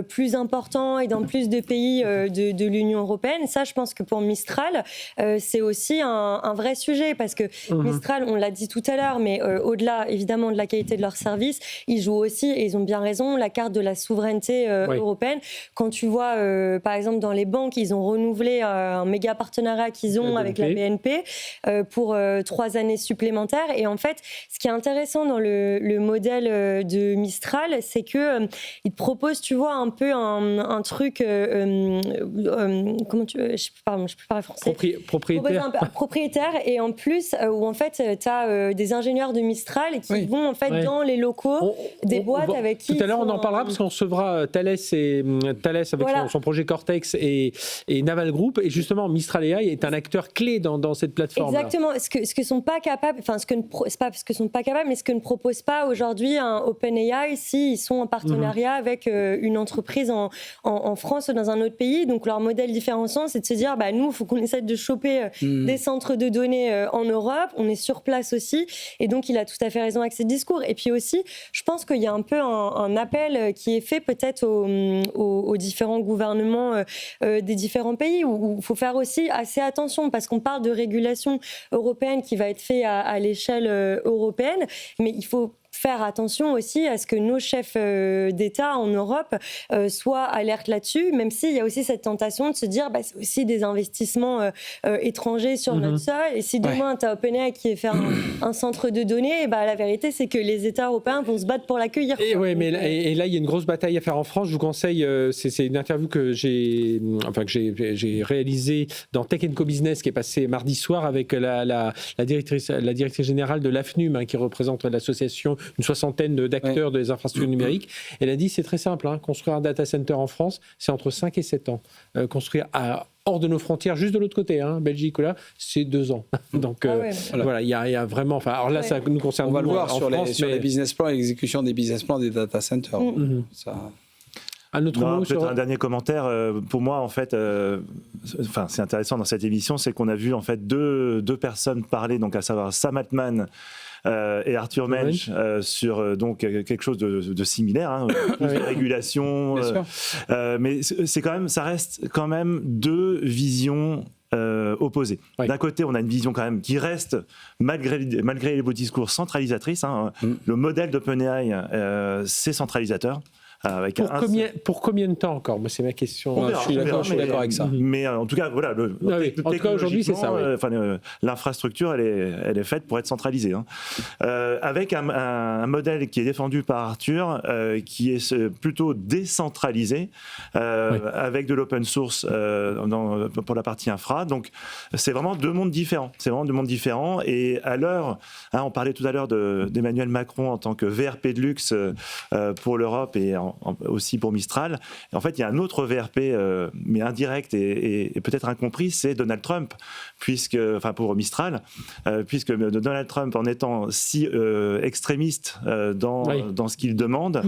Speaker 4: plus importants et dans plus de pays de l'Union européenne? Ça, je pense que pour Mistral, c'est aussi un vrai sujet parce que Mistral, on l'a dit tout à l'heure, mais au-delà évidemment de la qualité de leur service, ils jouent aussi, et ils ont bien raison, la carte de la souveraineté européenne. Quand tu vois, par exemple, dans les banques, ils ont renouvelé un méga partenariat qu'ils ont avec la BNP pour 3 années supplémentaires. Et en fait, ce qui est intéressant dans le modèle de Mistral, c'est que il te propose, tu vois, un peu un truc comment je peux parler français. Propriétaire, et en plus où en fait tu as des ingénieurs de Mistral qui vont en fait dans les locaux des boîtes avec qui
Speaker 2: tout à l'heure on en parlera parce qu'on recevra Thales avec son projet Cortex et Naval Group, et justement Mistral AI est un acteur clé dans cette plateforme.
Speaker 4: Exactement. Ce que sont pas capables, enfin c'est pas parce que sont pas capables, mais ce que ne propose pas aujourd'hui un OpenAI s'ils sont en partenariat avec une entreprise en France ou dans un autre pays. Donc leur modèle différenciant, c'est de se dire, nous, il faut qu'on essaie de choper des centres de données en Europe. On est sur place aussi. Et donc, il a tout à fait raison avec ses discours. Et puis aussi, je pense qu'il y a un peu un appel qui est fait peut-être aux différents gouvernements des différents pays où il faut faire aussi assez attention parce qu'on parle de régulation européenne qui va être faite à l'échelle européenne. Mais il faut faire attention aussi à ce que nos chefs d'État en Europe soient alertes là-dessus, même s'il y a aussi cette tentation de se dire c'est aussi des investissements étrangers sur notre sol, et si demain tu as OpenAI qui est faire un centre de données, la vérité c'est que les États européens vont se battre pour l'accueillir.
Speaker 2: Et là il y a une grosse bataille à faire en France. Je vous conseille, c'est une interview que j'ai réalisée dans Tech & Co Business qui est passée mardi soir avec la directrice générale de l'AFNUM qui représente l'association, une 60aine d'acteurs des infrastructures numériques. Elle a dit c'est très simple, construire un data center en France, c'est entre 5 et 7 ans. Construire hors de nos frontières, juste de l'autre côté, Belgique, là, c'est 2 ans. Donc voilà, il y a vraiment... Alors là, ça nous concerne.
Speaker 3: On va le voir sur les business plans et l'exécution des business plans des data centers. Ça...
Speaker 2: Un autre mot
Speaker 5: peut-être un dernier commentaire. Pour moi, en fait, c'est intéressant dans cette émission, c'est qu'on a vu en fait deux personnes parler, donc à savoir Sam Altman et Arthur Mensch sur donc quelque chose de similaire, de régulation. Mais c'est quand même, ça reste quand même 2 visions opposées. D'un côté, on a une vision quand même qui reste, malgré les beaux discours, centralisatrice. Le modèle d'OpenAI, c'est centralisateur.
Speaker 2: Pour combien de temps encore? Moi, c'est ma question.
Speaker 3: Je suis d'accord avec ça.
Speaker 5: Mais en tout cas, voilà.
Speaker 2: En tout cas, aujourd'hui, c'est ça.
Speaker 5: L'infrastructure, elle est faite pour être centralisée. Avec un modèle qui est défendu par Arthur, qui est plutôt décentralisé, avec de l'open source pour la partie infra. Donc, c'est vraiment 2 mondes différents. Et à l'heure, on parlait tout à l'heure d'Emmanuel Macron en tant que VRP de luxe pour l'Europe et aussi pour Mistral. Et en fait, il y a un autre VRP, mais indirect et peut-être incompris, c'est Donald Trump, pour Mistral, puisque Donald Trump, en étant si extrémiste dans ce qu'il demande,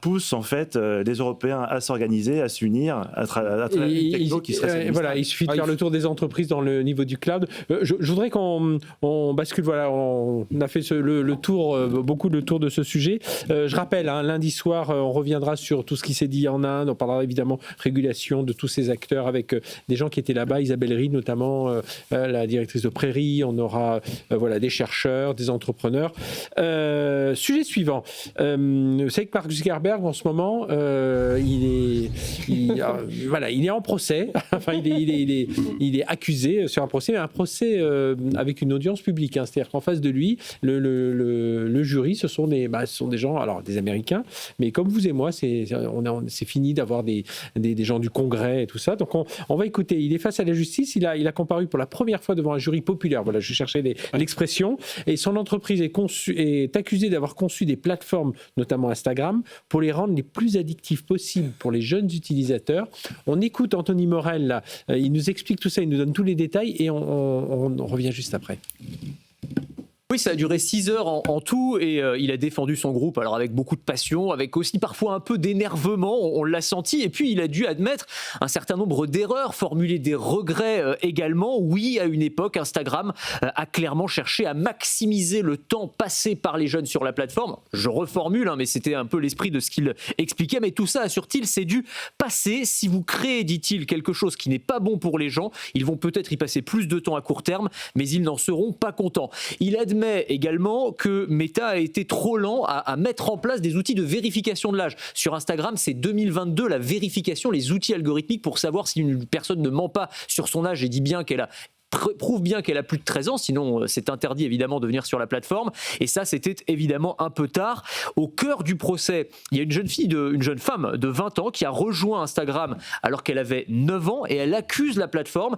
Speaker 5: pousse en fait les Européens à s'organiser, à s'unir à travers une techno qui serait
Speaker 2: voilà, il suffit de faire le tour des entreprises dans le niveau du cloud. Je voudrais qu'on bascule, voilà, on a fait beaucoup le tour de ce sujet. Je rappelle, lundi soir, on reviendra sur tout ce qui s'est dit en Inde, on parlera évidemment régulation de tous ces acteurs avec des gens qui étaient là-bas, Isabelle Reed notamment, la directrice de Prairie, on aura des chercheurs, des entrepreneurs. Sujet suivant, vous savez que Mark Zuckerberg en ce moment, il est en procès, enfin il est accusé sur un procès, mais un procès avec une audience publique, c'est-à-dire qu'en face de lui, le jury, ce sont des gens, alors des Américains, mais comme vous et moi, c'est fini d'avoir des gens du Congrès et tout ça, donc on va écouter, il est face à la justice, il a comparu pour la première fois devant un jury populaire, voilà, je cherchais l'expression, et son entreprise est accusée d'avoir conçu des plateformes, notamment Instagram, pour les rendre les plus addictives possibles pour les jeunes utilisateurs. On écoute Anthony Morel, là, il nous explique tout ça, il nous donne tous les détails, et on revient juste après.
Speaker 6: Oui, ça a duré 6 heures en tout et il a défendu son groupe, alors avec beaucoup de passion, avec aussi parfois un peu d'énervement, on l'a senti, et puis il a dû admettre un certain nombre d'erreurs, formuler des regrets également. Oui, à une époque, Instagram a clairement cherché à maximiser le temps passé par les jeunes sur la plateforme. Je reformule, mais c'était un peu l'esprit de ce qu'il expliquait, mais tout ça, assure-t-il, c'est du passé. Si vous créez, dit-il, quelque chose qui n'est pas bon pour les gens, ils vont peut-être y passer plus de temps à court terme, mais ils n'en seront pas contents. Il admet également que Meta a été trop lent à mettre en place des outils de vérification de l'âge. Sur Instagram, c'est 2022, la vérification, les outils algorithmiques pour savoir si une personne ne ment pas sur son âge et dit bien prouve bien qu'elle a plus de 13 ans, sinon c'est interdit évidemment de venir sur la plateforme, et ça c'était évidemment un peu tard. Au cœur du procès, il y a une jeune femme de 20 ans qui a rejoint Instagram alors qu'elle avait 9 ans, et elle accuse la plateforme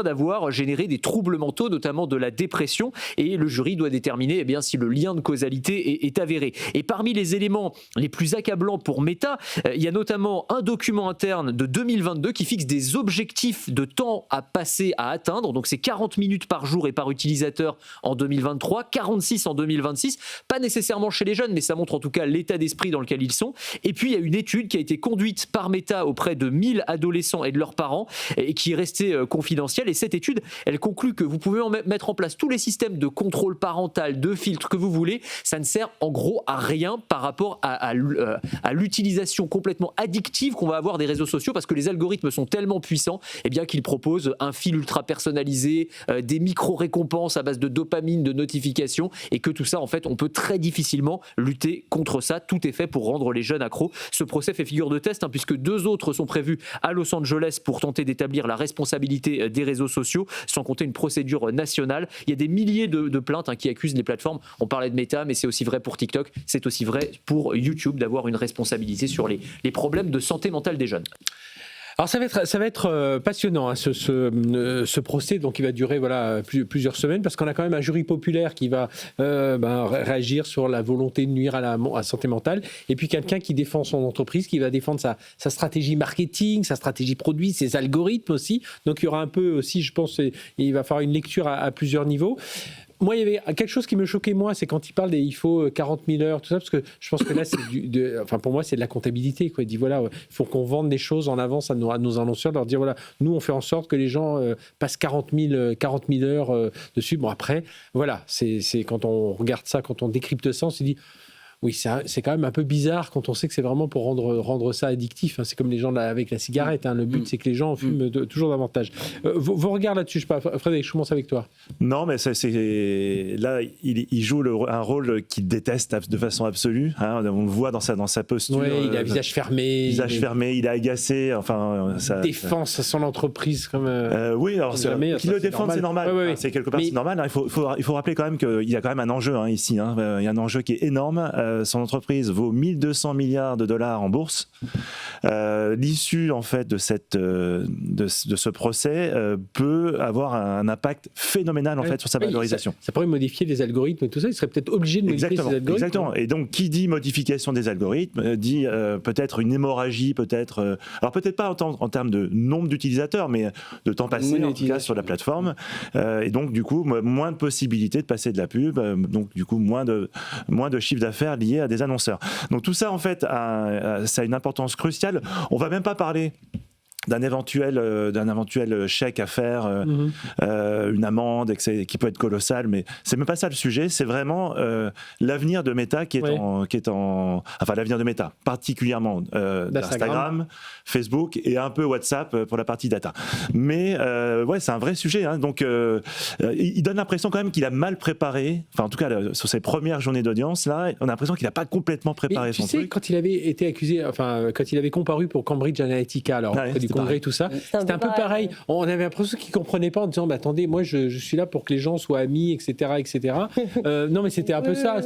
Speaker 6: d'avoir généré des troubles mentaux, notamment de la dépression, et le jury doit déterminer si le lien de causalité est avéré. Et parmi les éléments les plus accablants pour Meta, il y a notamment un document interne de 2022 qui fixe des objectifs de temps à passer à atteindre, donc c'est 40 minutes par jour et par utilisateur en 2023, 46 en 2026, pas nécessairement chez les jeunes, mais ça montre en tout cas l'état d'esprit dans lequel ils sont. Et puis il y a une étude qui a été conduite par Meta auprès de 1000 adolescents et de leurs parents, et qui est restée confidentielle, et cette étude, elle conclut que vous pouvez mettre en place tous les systèmes de contrôle parental, de filtres que vous voulez, ça ne sert en gros à rien par rapport à l'utilisation complètement addictive qu'on va avoir des réseaux sociaux, parce que les algorithmes sont tellement puissants qu'ils proposent un fil ultra personnalisé, des micro-récompenses à base de dopamine, de notifications, et que tout ça, en fait, on peut très difficilement lutter contre ça. Tout est fait pour rendre les jeunes accros. Ce procès fait figure de test, puisque 2 autres sont prévus à Los Angeles pour tenter d'établir la responsabilité des réseaux sociaux, sans compter une procédure nationale. Il y a des milliers de plaintes qui accusent les plateformes. On parlait de Meta, mais c'est aussi vrai pour TikTok, c'est aussi vrai pour YouTube, d'avoir une responsabilité sur les problèmes de santé mentale des jeunes.
Speaker 2: Alors ça va être passionnant, ce procès, donc il va durer plusieurs semaines, parce qu'on a quand même un jury populaire qui va réagir sur la volonté de nuire à la santé mentale, et puis quelqu'un qui défend son entreprise, qui va défendre sa stratégie marketing, sa stratégie produit, ses algorithmes aussi. Donc il y aura un peu aussi, je pense, il va falloir une lecture à plusieurs niveaux. Moi, il y avait quelque chose qui me choquait, c'est quand il parle il faut 40 000 heures, tout ça, parce que je pense que là, pour moi, c'est de la comptabilité, quoi. Il dit, il faut qu'on vende des choses en avance à nos annonceurs, leur dire, nous, on fait en sorte que les gens passent 40 000 heures dessus. Bon, après, c'est quand on regarde ça, quand on décrypte ça, on se dit, oui, c'est quand même un peu bizarre quand on sait que c'est vraiment pour rendre ça addictif. C'est comme les gens avec la cigarette. Le but, c'est que les gens fument toujours davantage. Vos regards là-dessus, je sais pas, Frédéric, je commence avec toi.
Speaker 5: Non, mais là, il joue un rôle qu'il déteste de façon absolue. On le voit dans sa posture.
Speaker 2: Oui, il a visage fermé.
Speaker 5: Il est agacé.
Speaker 2: Ça défend son entreprise comme.
Speaker 5: Oui, alors qu'il le défende, c'est normal.
Speaker 2: Ouais.
Speaker 5: C'est quelque part, c'est normal. Il faut rappeler quand même qu'il y a quand même un enjeu ici. Il y a un enjeu qui est énorme. son entreprise vaut 1200 milliards de dollars en bourse. L'issue en fait de ce procès peut avoir un impact phénoménal en fait sur sa valorisation.
Speaker 2: Ça pourrait modifier les algorithmes et tout ça. Il serait peut-être obligé de modifier ces algorithmes.
Speaker 5: Exactement. Et donc, qui dit modification des algorithmes dit peut-être une hémorragie, alors peut-être pas en termes de nombre d'utilisateurs, mais de temps passé en tout cas sur la plateforme. Et donc, du coup, moins de possibilités de passer de la pub. Donc, du coup, moins de chiffre d'affaires liés à des annonceurs. Donc, tout ça, en fait, ça a une importance cruciale. On va même pas parler d'un éventuel chèque à faire, une amende qui peut être colossale, mais c'est même pas ça le sujet. C'est vraiment l'avenir de Meta enfin l'avenir de Meta, particulièrement d'Instagram, Facebook et un peu WhatsApp pour la partie data. Mais c'est un vrai sujet. Hein. Donc il donne l'impression quand même qu'il a mal préparé. Enfin en tout cas sur ses premières journées d'audience là, on a l'impression qu'il n'a pas complètement préparé son truc.
Speaker 2: Quand il avait été accusé, quand il avait comparu pour Cambridge Analytica, alors du congrès, tout ça, c'était un peu pareil. On avait l'impression qu'il ne comprenait pas en disant attendez, moi je suis là pour que les gens soient amis, etc. Non, mais c'était un peu ça.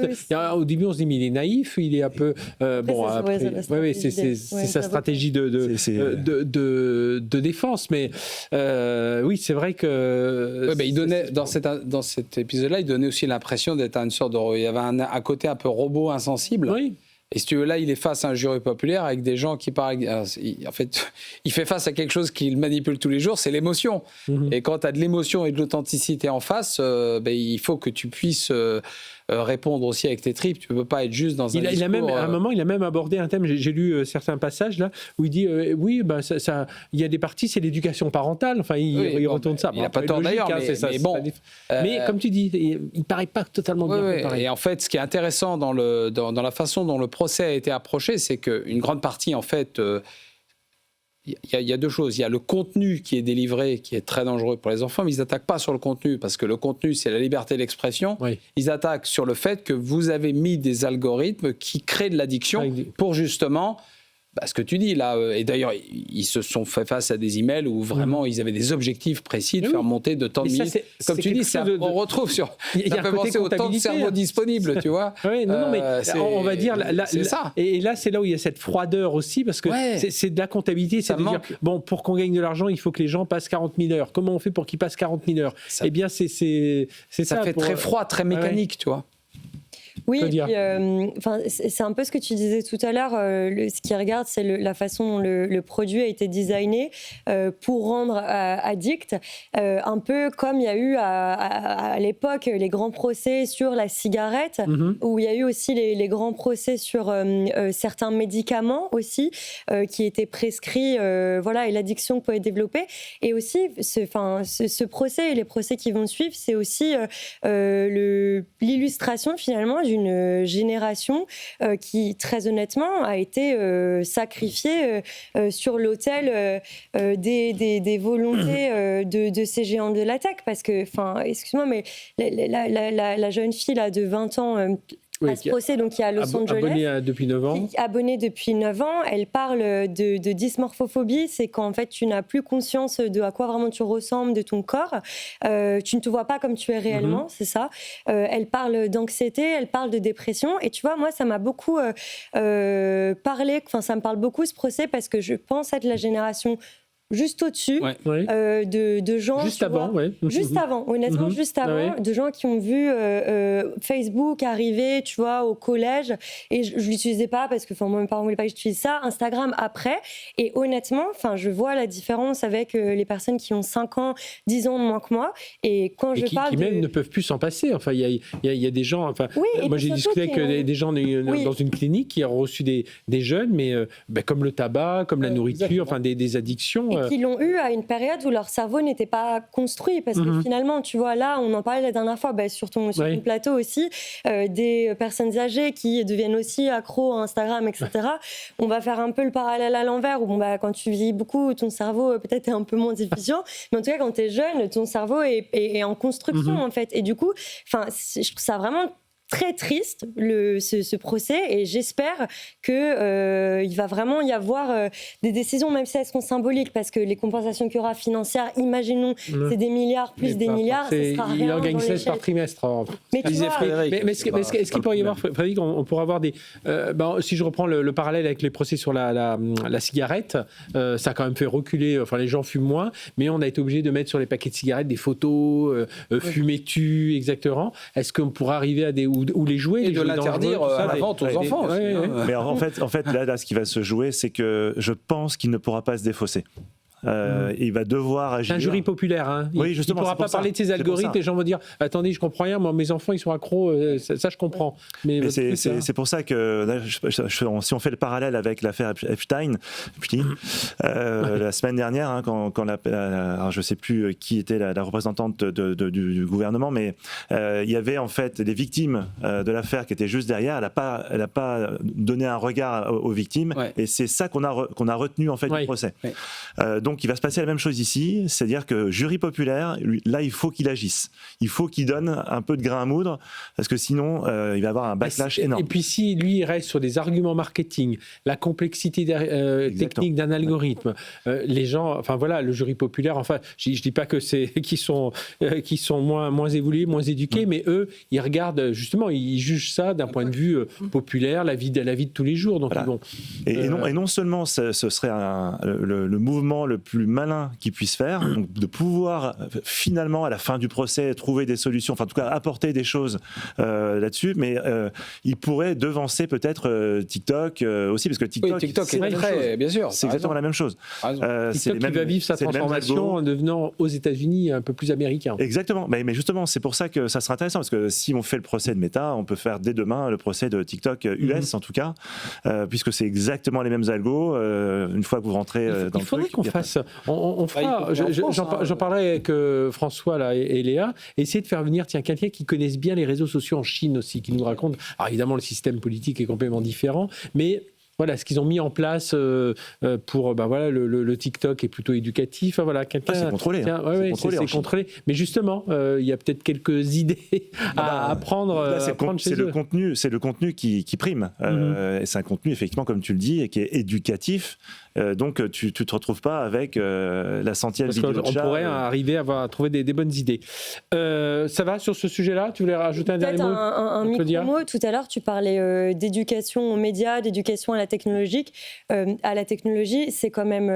Speaker 2: Au début, on se dit mais il est naïf, il est un peu. C'est sa stratégie de défense. Mais oui, c'est vrai que.
Speaker 3: Il donnait, dans cet épisode-là, il donnait aussi l'impression d'être une sorte de. Il y avait un côté un peu robot insensible.
Speaker 2: Oui.
Speaker 3: Et si tu veux, là, il est face à un jury populaire avec des gens qui parlent. En fait, il fait face à quelque chose qu'il manipule tous les jours, c'est l'émotion. Et quand tu as de l'émotion et de l'authenticité en face, il faut que tu puisses répondre aussi avec tes tripes. Tu ne peux pas être juste dans un discours...
Speaker 2: À un moment, il a même abordé un thème. J'ai lu certains passages là où il dit il y a des parties, c'est l'éducation parentale. Enfin, il retourne ça.
Speaker 3: Il n'a pas tort d'ailleurs,
Speaker 2: mais comme tu dis, il ne paraît pas totalement bien préparé.
Speaker 3: Et en fait, ce qui est intéressant dans la façon dont le procès a été approché, c'est qu'une grande partie, en fait, il y a deux choses. Il y a le contenu qui est délivré, qui est très dangereux pour les enfants, mais ils n'attaquent pas sur le contenu, parce que le contenu, c'est la liberté d'expression. Oui. Ils attaquent sur le fait que vous avez mis des algorithmes qui créent de l'addiction pour justement... ce que tu dis là, et d'ailleurs ils se sont fait face à des emails où vraiment ils avaient des objectifs précis de faire monter de tant de minutes. Comme tu dis, on retrouve sur. Ça fait penser au temps de cerveau disponible, tu vois.
Speaker 2: Oui, mais on va dire c'est ça. Et là, c'est là où il y a cette froideur aussi, parce que c'est de la comptabilité, c'est de dire pour qu'on gagne de l'argent, il faut que les gens passent 40 000 heures. Comment on fait pour qu'ils passent 40 000 heures ? Eh bien, c'est ça.
Speaker 3: Ça fait très froid, très mécanique, tu vois.
Speaker 4: Oui, et puis, c'est un peu ce que tu disais tout à l'heure. Ce qui regarde, c'est la façon dont le produit a été designé pour rendre addict. Un peu comme il y a eu à l'époque les grands procès sur la cigarette, où il y a eu aussi les grands procès sur certains médicaments aussi qui étaient prescrits, et l'addiction pouvait être développée. Et aussi, ce procès et les procès qui vont suivre, c'est aussi l'illustration finalement d'une génération qui, très honnêtement, a été sacrifiée sur l'autel des volontés de ces géants de la tech. Parce que, excuse-moi, mais la jeune fille là, de 20 ans... à ce procès, donc qui est à Los Angeles.
Speaker 2: Abonnée depuis 9 ans.
Speaker 4: Abonnée depuis 9 ans. Elle parle de dysmorphophobie. C'est quand en fait tu n'as plus conscience de à quoi vraiment tu ressembles, de ton corps. Tu ne te vois pas comme tu es réellement, c'est ça. Elle parle d'anxiété, elle parle de dépression. Et tu vois, moi, ça m'a beaucoup parlé. Enfin, ça me parle beaucoup ce procès parce que je pense être la génération juste au-dessus de gens...
Speaker 2: Juste avant,
Speaker 4: Juste avant, honnêtement, juste avant, de gens qui ont vu Facebook arriver, tu vois, au collège, et je ne l'utilisais pas parce que moi, mes parents ne voulaient pas que j'utilise ça, Instagram après, et honnêtement, je vois la différence avec les personnes qui ont 5 ans, 10 ans de moins que moi, et quand je parle
Speaker 2: qui même ne peuvent plus s'en passer, il y a des gens, moi j'ai discuté avec des gens dans une clinique qui ont reçu des jeunes, mais comme le tabac, comme la nourriture, des addictions...
Speaker 4: qui l'ont eu à une période où leur cerveau n'était pas construit. Parce que finalement, tu vois, là, on en parlait la dernière fois, sur ton plateau aussi, des personnes âgées qui deviennent aussi accros à Instagram, etc. On va faire un peu le parallèle à l'envers, où quand tu vieillis beaucoup, ton cerveau peut-être est un peu moins efficient. Mais en tout cas, quand tu es jeune, ton cerveau est en construction, en fait. Et du coup, je trouve ça vraiment... très triste ce procès, et j'espère que il va vraiment y avoir des décisions, même si elles seront symboliques, parce que les compensations qu'il y aura financières, imaginons, c'est des milliards plus des milliards, ça sera rien.
Speaker 2: Il en gagne 16 par trimestre.
Speaker 4: Mais
Speaker 2: est-ce qu'il pourrait y avoir, Frédéric, on pourrait avoir des... si je reprends le parallèle avec les procès sur la cigarette, ça a quand même fait reculer, les gens fument moins, mais on a été obligé de mettre sur les paquets de cigarettes des photos, fumer tue, exactement. Est-ce qu'on pourrait arriver à des... ou les jouets,
Speaker 3: et de l'interdire à la vente aux enfants aussi.
Speaker 5: Mais en fait là, ce qui va se jouer, c'est que je pense qu'il ne pourra pas se défausser. Il va devoir agir.
Speaker 2: C'est un jury populaire. Hein.
Speaker 5: Oui, justement,
Speaker 2: il ne pourra pas parler de ses algorithmes. Les gens vont dire attendez, je comprends rien. Moi, mes enfants, ils sont accros. Ça, je comprends. Mais
Speaker 5: c'est pour ça que là, si on fait le parallèle avec l'affaire Epstein, la semaine dernière, hein, quand alors je ne sais plus qui était la représentante du gouvernement, mais il y avait en fait les victimes de l'affaire qui étaient juste derrière. Elle n'a pas donné un regard aux victimes, et c'est ça qu'on a retenu en fait du procès. Donc il va se passer la même chose ici, c'est-à-dire que jury populaire, là il faut qu'il agisse, il faut qu'il donne un peu de grain à moudre, parce que sinon il va avoir un backlash énorme.
Speaker 2: Et puis si lui il reste sur des arguments marketing, la complexité technique d'un algorithme, les gens, le jury populaire, je dis pas que c'est qui sont moins évolués, moins éduqués, mais eux ils regardent justement, ils jugent ça d'un point de vue populaire, la vie de tous les jours. Donc
Speaker 5: voilà. Et non seulement ce serait le mouvement le plus malin qu'ils puissent faire, donc de pouvoir finalement à la fin du procès trouver des solutions, en tout cas apporter des choses là-dessus, mais ils pourraient devancer peut-être TikTok aussi, parce que TikTok
Speaker 3: est très, bien sûr,
Speaker 5: c'est exactement la même chose.
Speaker 2: TikTok qui va vivre sa transformation en devenant aux États-Unis un peu plus américain.
Speaker 5: Exactement, mais justement c'est pour ça que ça sera intéressant, parce que si on fait le procès de Meta, on peut faire dès demain le procès de TikTok US en tout cas, puisque c'est exactement les mêmes algos. Une fois que vous rentrez dans le truc,
Speaker 2: qu'on fasse. On fera. J'en parlerai avec François là, et Léa. Essayer de faire venir quelqu'un qui connaisse bien les réseaux sociaux en Chine aussi, qui nous raconte. Alors évidemment, le système politique est complètement différent, mais voilà ce qu'ils ont mis en place pour le TikTok est plutôt éducatif. Quelqu'un.
Speaker 5: C'est contrôlé.
Speaker 2: C'est contrôlé. Mais justement, il y a peut-être quelques idées à prendre.
Speaker 5: C'est le contenu qui prime. C'est un contenu effectivement, comme tu le dis, et qui est éducatif. Donc tu te retrouves pas avec la centième vidéo de chat.
Speaker 2: On pourrait arriver à trouver des bonnes idées. Ça va sur ce sujet-là? Tu voulais rajouter un dernier mot?
Speaker 4: Un micro-mot. Tout à l'heure, tu parlais d'éducation aux médias, d'éducation à la technologie. C'est quand même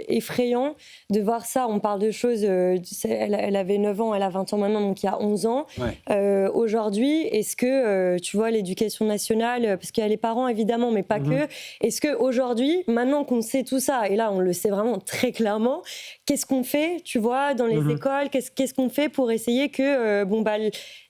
Speaker 4: effrayant de voir ça. On parle de choses... elle avait 9 ans, elle a 20 ans maintenant, donc il y a 11 ans. Aujourd'hui, est-ce que, tu vois, l'éducation nationale, parce qu'il y a les parents évidemment, mais pas que, est-ce qu'aujourd'hui, maintenant qu'on sait tout ça, et là on le sait vraiment très clairement, qu'est-ce qu'on fait, tu vois, dans les écoles, qu'est-ce qu'on fait pour essayer que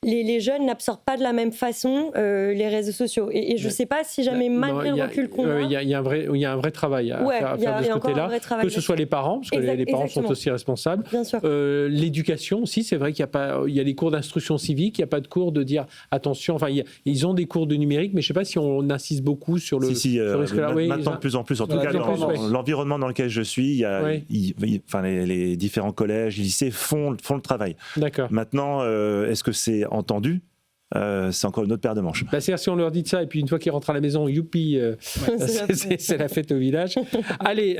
Speaker 4: les jeunes n'absorbent pas de la même façon les réseaux sociaux, et je ne sais pas si jamais, malgré le recul qu'on a...
Speaker 2: Il y a un vrai travail à faire de ce côté-là, que ce soit les parents, parce que les parents sont aussi responsables.
Speaker 4: Bien sûr.
Speaker 2: L'éducation aussi, c'est vrai qu'il y a les cours d'instruction civique, il n'y a pas de cours de dire attention, ils ont des cours de numérique, mais je ne sais pas si on insiste beaucoup sur le...
Speaker 5: Maintenant de plus en plus, en tout cas dans l'environnement dans lequel je suis, les différents collèges, lycées font le travail.
Speaker 2: D'accord.
Speaker 5: Maintenant, est-ce que c'est entendu? C'est encore une autre paire de manches.
Speaker 2: C'est-à-dire, si on leur dit de ça, et puis une fois qu'ils rentrent à la maison, youpi, c'est la fête au village. Allez,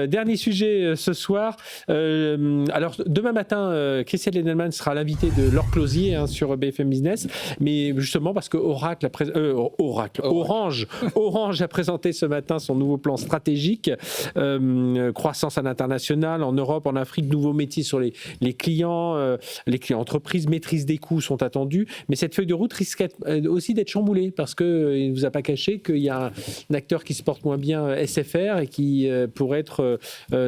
Speaker 2: dernier sujet ce soir. Alors, demain matin, Christiane Lendelman sera l'invitée de Laure Closier sur BFM Business, mais justement parce que Orange a présenté ce matin son nouveau plan stratégique, croissance à l'international, en Europe, en Afrique, nouveaux métiers sur les clients entreprises, maîtrise des coûts sont attendus, mais cette feuille de route risque aussi d'être chamboulée parce qu'il ne vous a pas caché qu'il y a un acteur qui se porte moins bien, SFR, et qui pourrait être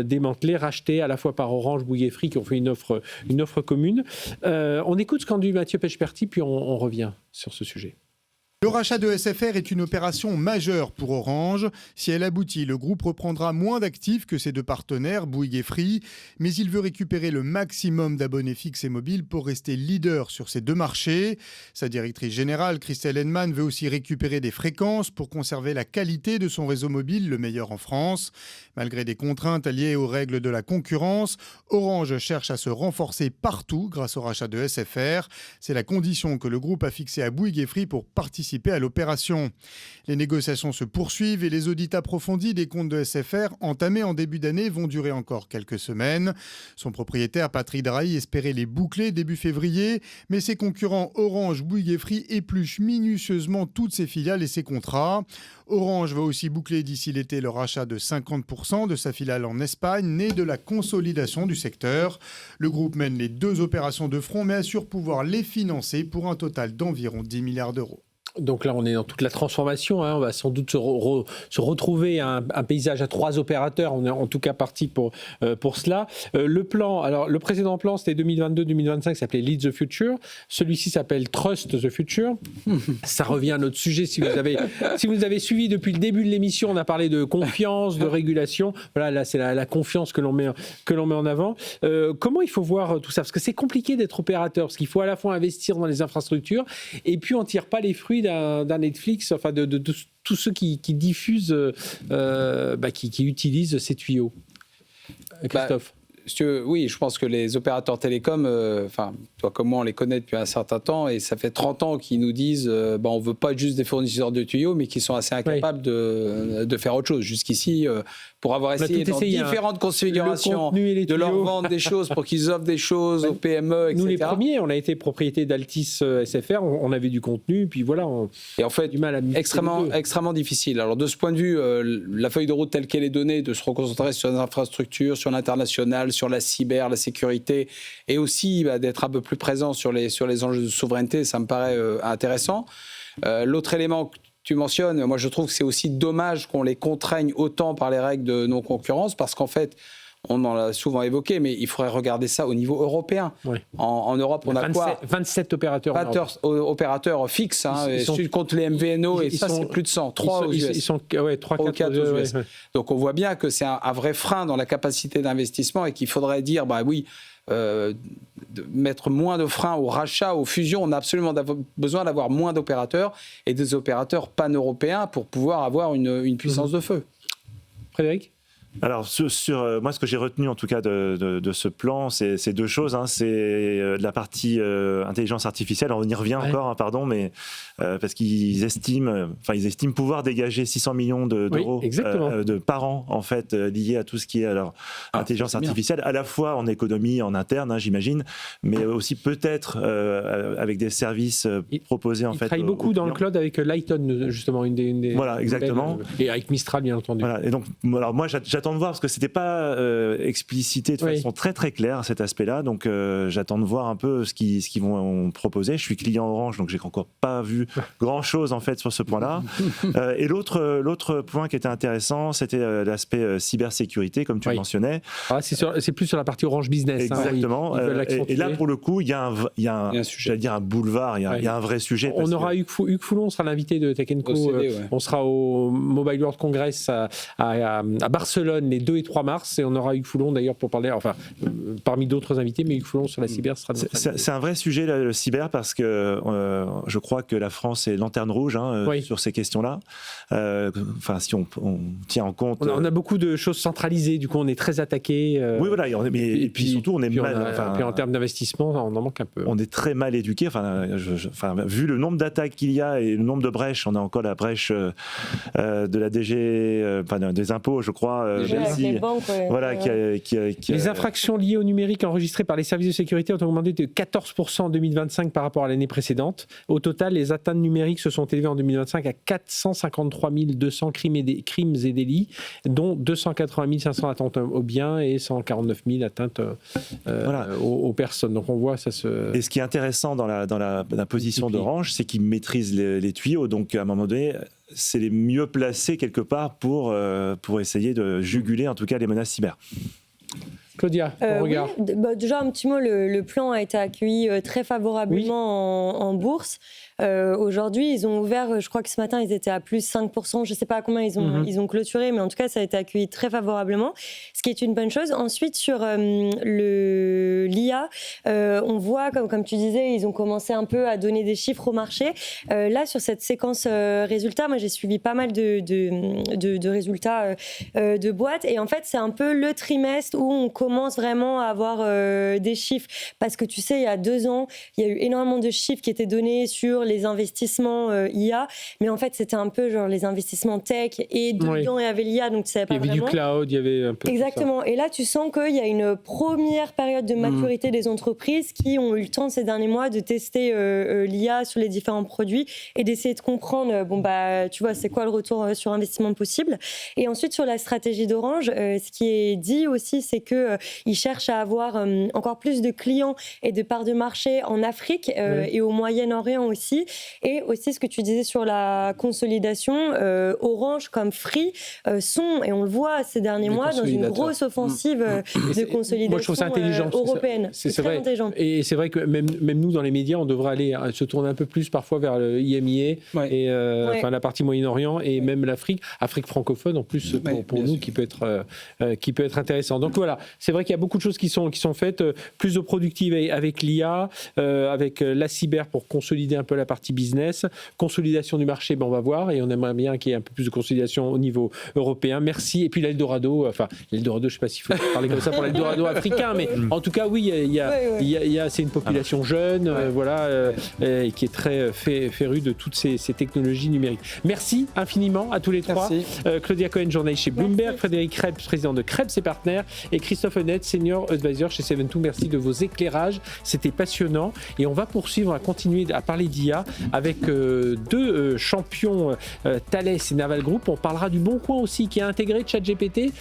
Speaker 2: démantelé, racheté à la fois par Orange, Bouygues et Free qui ont fait une offre commune. On écoute ce qu'en dit Mathieu Pechperti, puis on revient sur ce sujet.
Speaker 9: Le rachat de SFR est une opération majeure pour Orange. Si elle aboutit, le groupe reprendra moins d'actifs que ses deux partenaires, Bouygues et Free, mais il veut récupérer le maximum d'abonnés fixes et mobiles pour rester leader sur ces deux marchés. Sa directrice générale, Christelle Henneman, veut aussi récupérer des fréquences pour conserver la qualité de son réseau mobile, le meilleur en France. Malgré des contraintes liées aux règles de la concurrence, Orange cherche à se renforcer partout grâce au rachat de SFR. C'est la condition que le groupe a fixée à Bouygues et Free pour participer à l'opération. Les négociations se poursuivent et les audits approfondis des comptes de SFR entamés en début d'année vont durer encore quelques semaines. Son propriétaire Patrick Drahi espérait les boucler début février, mais ses concurrents Orange, Bouygues et Free épluchent minutieusement toutes ses filiales et ses contrats. Orange va aussi boucler d'ici l'été le rachat de 50% de sa filiale en Espagne, née de la consolidation du secteur. Le groupe mène les deux opérations de front, mais assure pouvoir les financer pour un total d'environ 10 milliards d'euros.
Speaker 2: Donc là, on est dans toute la transformation. On va sans doute se retrouver un paysage à 3 opérateurs. On est en tout cas parti pour cela. Le plan, alors le précédent plan, c'était 2022-2025, s'appelait Lead the Future. Celui-ci s'appelle Trust the Future. Ça revient à notre sujet. Si vous avez suivi depuis le début de l'émission, on a parlé de confiance, de régulation. Voilà, là, c'est la confiance que l'on met en avant. Comment il faut voir tout ça? Parce que c'est compliqué d'être opérateur, parce qu'il faut à la fois investir dans les infrastructures et puis on ne tire pas les fruits d'un Netflix, enfin de tous ceux qui diffusent, qui utilisent ces tuyaux. Christophe.
Speaker 3: Oui, je pense que les opérateurs télécoms, toi comme moi, on les connaît depuis un certain temps et ça fait 30 ans qu'ils nous disent on ne veut pas juste des fournisseurs de tuyaux, mais qui sont assez incapables de faire autre chose. Jusqu'ici, pour avoir essayé dans différentes configurations de leur vendre des choses pour qu'ils offrent des choses aux PME, etc.
Speaker 2: Nous, les premiers, on a été propriété d'Altis SFR, on avait du contenu, puis voilà.
Speaker 3: Et en fait,
Speaker 2: du mal à
Speaker 3: extrêmement difficile. Alors, de ce point de vue, la feuille de route telle qu'elle est donnée, de se reconcentrer sur les infrastructures, sur l'international, sur la cyber, la sécurité, et aussi d'être un peu plus présent sur les enjeux de souveraineté, ça me paraît intéressant. L'autre élément que tu mentionnes, moi je trouve que c'est aussi dommage qu'on les contraigne autant par les règles de non-concurrence, parce qu'en fait, on en a souvent évoqué, mais il faudrait regarder ça au niveau européen. Oui. En Europe, on a
Speaker 2: 27 opérateurs.
Speaker 3: Opérateurs fixes, ils comptent les MVNO, et ça, c'est plus de 100. 3 aux US.
Speaker 2: Ils sont 3-4 aux US.
Speaker 3: Donc on voit bien que c'est un vrai frein dans la capacité d'investissement et qu'il faudrait dire, de mettre moins de freins au rachat, aux fusions. On a absolument besoin d'avoir moins d'opérateurs et des opérateurs pan-européens pour pouvoir avoir une puissance de feu.
Speaker 2: Frédéric ?
Speaker 5: Alors, moi, ce que j'ai retenu en tout cas de ce plan, c'est deux choses. C'est la partie intelligence artificielle. On y revient encore, mais parce qu'ils estiment pouvoir dégager 600 millions d'euros par an, en fait, liés à tout ce qui est intelligence artificielle, à la fois en économie, en interne, j'imagine, mais aussi peut-être avec des services proposés,
Speaker 2: Ils travaillent beaucoup dans le cloud avec Lighton, justement, une des
Speaker 5: voilà, exactement.
Speaker 2: Et avec Mistral, bien entendu.
Speaker 5: Voilà. Et donc, alors moi, j'attends de voir, parce que c'était pas explicité de façon très très claire cet aspect-là, donc j'attends de voir un peu ce qu'ils vont proposer. Je suis client Orange, donc j'ai encore pas vu grand-chose en fait sur ce point-là. Et l'autre point qui était intéressant, c'était l'aspect cybersécurité, comme tu le mentionnais.
Speaker 2: C'est plus sur la partie Orange Business.
Speaker 5: Exactement. Et là, pour le coup, il y a un boulevard, il y a un vrai sujet.
Speaker 2: On aura Hugues Foulon, sera l'invité de Tech & Co. On sera au Mobile World Congress à Barcelone les 2 et 3 mars, et on aura Hugues Foulon d'ailleurs pour parler, parmi d'autres invités, mais Hugues Foulon sur la cyber sera
Speaker 5: c'est un vrai sujet, le cyber, parce que je crois que la France est lanterne rouge sur ces questions-là. Si on tient en compte...
Speaker 2: On a beaucoup de choses centralisées, du coup on est très attaqué.
Speaker 5: Oui, voilà, et puis surtout on est mal...
Speaker 2: Puis en termes d'investissement, on en manque un peu.
Speaker 5: On est très mal éduqué, vu le nombre d'attaques qu'il y a et le nombre de brèches, on a encore la brèche de la DG, des impôts, je crois,
Speaker 4: les banques,
Speaker 2: les infractions liées au numérique enregistrées par les services de sécurité ont augmenté de 14% en 2025 par rapport à l'année précédente. Au total, les atteintes numériques se sont élevées en 2025 à 453 200 crimes et délits, dont 280 500 atteintes aux biens et 149 000 atteintes aux personnes. Donc on voit ça se...
Speaker 5: Et ce qui est intéressant dans la position d'Orange, c'est qu'ils maîtrisent les tuyaux. Donc à un moment donné, c'est les mieux placés quelque part pour essayer de juguler en tout cas les menaces cyber.
Speaker 2: Claudia, ton regard.
Speaker 4: Oui, déjà un petit mot, le plan a été accueilli très favorablement en bourse. Aujourd'hui, ils ont ouvert, je crois que ce matin, ils étaient à plus 5%. Je ne sais pas à combien ils ont clôturé, mais en tout cas, ça a été accueilli très favorablement, ce qui est une bonne chose. Ensuite, sur l'IA, on voit, comme tu disais, ils ont commencé un peu à donner des chiffres au marché. Là, sur cette séquence résultats, moi, j'ai suivi pas mal de résultats de boîtes. Et en fait, c'est un peu le trimestre où on commence vraiment à avoir des chiffres. Parce que tu sais, il y a 2 ans, il y a eu énormément de chiffres qui étaient donnés sur les investissements IA, mais en fait c'était un peu genre les investissements tech et dedans il y avait l'IA, donc tu savais pas vraiment.
Speaker 2: Il y avait du cloud, il y avait un peu.
Speaker 4: Exactement. Et là tu sens qu'il y a une première période de maturité des entreprises qui ont eu le temps ces derniers mois de tester l'IA sur les différents produits et d'essayer de comprendre tu vois c'est quoi le retour sur investissement possible. Et ensuite sur la stratégie d'Orange, ce qui est dit aussi c'est que ils cherchent à avoir encore plus de clients et de parts de marché en Afrique et au Moyen-Orient aussi. Et aussi ce que tu disais sur la consolidation, Orange comme Free sont, et on le voit ces derniers mois, dans une grosse offensive de consolidation
Speaker 2: moi, je trouve ça intelligent,
Speaker 4: européenne.
Speaker 2: C'est
Speaker 4: très
Speaker 2: vrai.
Speaker 4: intelligent.
Speaker 2: Et c'est vrai que même nous, dans les médias, on devrait aller se tourner un peu plus parfois vers le IMIA, et, enfin, la partie Moyen-Orient et même l'Afrique, Afrique francophone en plus pour nous, qui peut être intéressant. Donc voilà, c'est vrai qu'il y a beaucoup de choses qui sont faites, plus de productives avec l'IA, avec la cyber pour consolider un peu la partie business, consolidation du marché, on va voir, et on aimerait bien qu'il y ait un peu plus de consolidation au niveau européen. Merci. Et puis l'Eldorado, je ne sais pas s'il faut parler comme ça pour l'Eldorado africain, mais en tout cas, oui, c'est une population jeune, qui est très férue de toutes ces technologies numériques. Merci infiniment à tous les trois. Claudia Cohen, journaliste chez Bloomberg, Frédéric Krebs, président de Krebs et Partners, et Christophe Honnête, senior advisor chez Seven2. Merci de vos éclairages, c'était passionnant. Et on va poursuivre, on va continuer à parler d'IA avec 2 champions, Thales et Naval Group. On parlera du Bon Coin aussi, qui a intégré ChatGPT,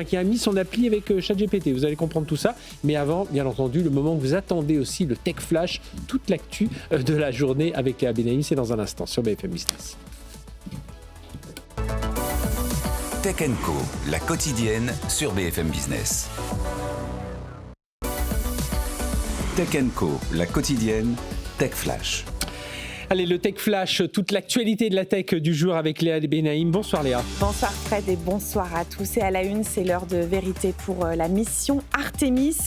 Speaker 2: qui a mis son appli avec ChatGPT. Vous allez comprendre tout ça. Mais avant, bien entendu, le moment que vous attendez aussi, le Tech Flash, toute l'actu de la journée avec Léa Benaïm, c'est dans un instant sur BFM Business.
Speaker 1: Tech & Co, la quotidienne sur BFM Business. Tech & Co, la quotidienne, Tech Flash.
Speaker 2: Allez, le Tech Flash, toute l'actualité de la tech du jour avec Léa Benaïm. Bonsoir Léa.
Speaker 10: Bonsoir Fred et bonsoir à tous. Et à la une, c'est l'heure de vérité pour la mission Artemis.